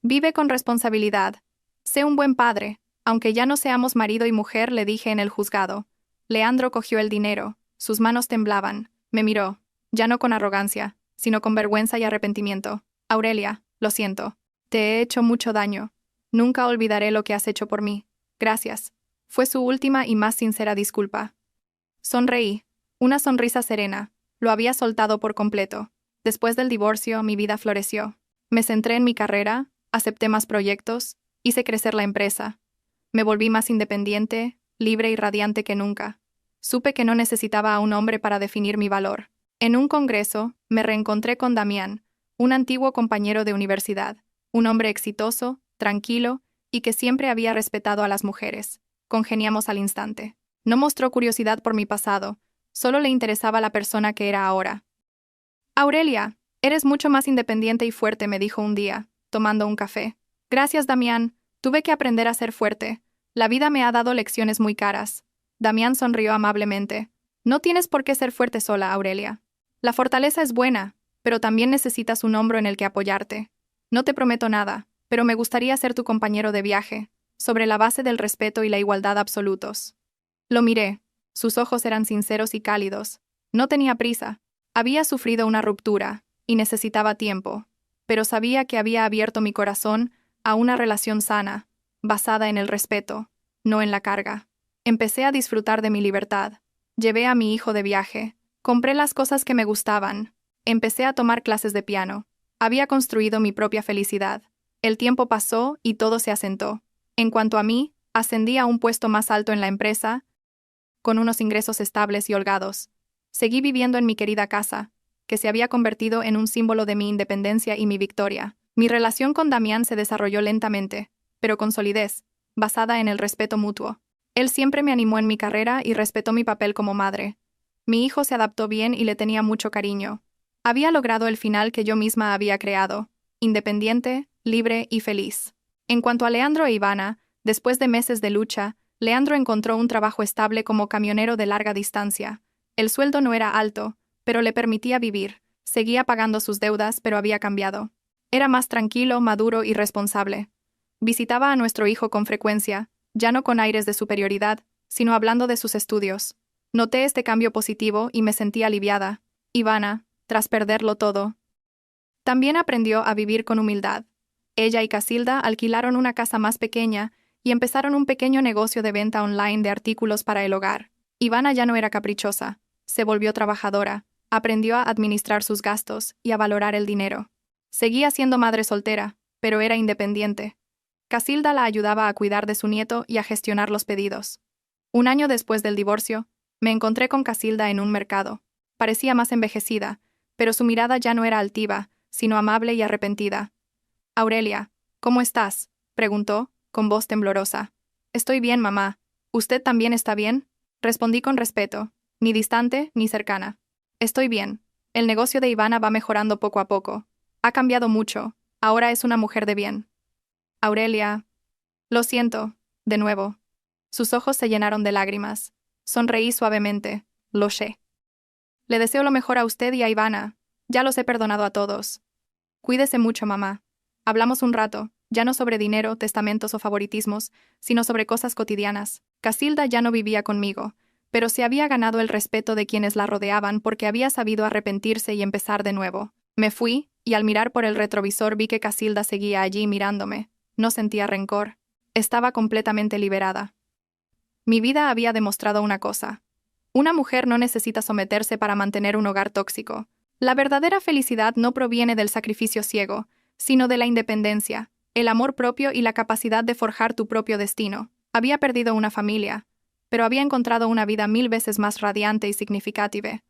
vive con responsabilidad. Sé un buen padre. Aunque ya no seamos marido y mujer, le dije en el juzgado. Leandro cogió el dinero. Sus manos temblaban. Me miró. Ya no con arrogancia, sino con vergüenza y arrepentimiento. Aurelia, lo siento. Te he hecho mucho daño. Nunca olvidaré lo que has hecho por mí. Gracias. Fue su última y más sincera disculpa. Sonreí. Una sonrisa serena. Lo había soltado por completo. Después del divorcio, mi vida floreció. Me centré en mi carrera, acepté más proyectos, hice crecer la empresa. Me volví más independiente, libre y radiante que nunca. Supe que no necesitaba a un hombre para definir mi valor. En un congreso, me reencontré con Damián, un antiguo compañero de universidad, un hombre exitoso, tranquilo, y que siempre había respetado a las mujeres. Congeniamos al instante. No mostró curiosidad por mi pasado, solo le interesaba la persona que era ahora. Aurelia, eres mucho más independiente y fuerte, me dijo un día, tomando un café. Gracias, Damián, tuve que aprender a ser fuerte. La vida me ha dado lecciones muy caras. Damián sonrió amablemente. No tienes por qué ser fuerte sola, Aurelia. La fortaleza es buena, pero también necesitas un hombro en el que apoyarte. No te prometo nada, pero me gustaría ser tu compañero de viaje, sobre la base del respeto y la igualdad absolutos. Lo miré. Sus ojos eran sinceros y cálidos. No tenía prisa. Había sufrido una ruptura, y necesitaba tiempo, pero sabía que había abierto mi corazón a una relación sana, basada en el respeto, no en la carga. Empecé a disfrutar de mi libertad. Llevé a mi hijo de viaje. Compré las cosas que me gustaban. Empecé a tomar clases de piano. Había construido mi propia felicidad. El tiempo pasó y todo se asentó. En cuanto a mí, ascendí a un puesto más alto en la empresa, con unos ingresos estables y holgados. Seguí viviendo en mi querida casa, que se había convertido en un símbolo de mi independencia y mi victoria. Mi relación con Damián se desarrolló lentamente, pero con solidez, basada en el respeto mutuo. Él siempre me animó en mi carrera y respetó mi papel como madre. Mi hijo se adaptó bien y le tenía mucho cariño. Había logrado el final que yo misma había creado, independiente, libre y feliz. En cuanto a Leandro e Ivana, después de meses de lucha, Leandro encontró un trabajo estable como camionero de larga distancia. El sueldo no era alto, pero le permitía vivir. Seguía pagando sus deudas, pero había cambiado. Era más tranquilo, maduro y responsable. Visitaba a nuestro hijo con frecuencia, ya no con aires de superioridad, sino hablando de sus estudios. Noté este cambio positivo y me sentí aliviada. Ivana, tras perderlo todo, también aprendió a vivir con humildad. Ella y Casilda alquilaron una casa más pequeña y empezaron un pequeño negocio de venta online de artículos para el hogar. Ivana ya no era caprichosa, se volvió trabajadora, aprendió a administrar sus gastos y a valorar el dinero. Seguía siendo madre soltera, pero era independiente. Casilda la ayudaba a cuidar de su nieto y a gestionar los pedidos. Un año después del divorcio, me encontré con Casilda en un mercado. Parecía más envejecida, pero su mirada ya no era altiva, sino amable y arrepentida. «Aurelia, ¿cómo estás?», preguntó, con voz temblorosa. «Estoy bien, mamá. ¿Usted también está bien?», respondí con respeto. ni distante ni cercana. Estoy bien. El negocio de Ivana va mejorando poco a poco. Ha cambiado mucho. Ahora es una mujer de bien. Aurelia. Lo siento. De nuevo. Sus ojos se llenaron de lágrimas. Sonreí suavemente. Lo sé. Le deseo lo mejor a usted y a Ivana. Ya los he perdonado a todos. Cuídese mucho, mamá. Hablamos un rato, ya no sobre dinero, testamentos o favoritismos, sino sobre cosas cotidianas. Casilda ya no vivía conmigo, pero se había ganado el respeto de quienes la rodeaban porque había sabido arrepentirse y empezar de nuevo. Me fui, y al mirar por el retrovisor vi que Casilda seguía allí mirándome. No sentía rencor. Estaba completamente liberada. Mi vida había demostrado una cosa. Una mujer no necesita someterse para mantener un hogar tóxico. La verdadera felicidad no proviene del sacrificio ciego, sino de la independencia, el amor propio y la capacidad de forjar tu propio destino. Había perdido una familia, pero había encontrado una vida 1000 veces más radiante y significativa.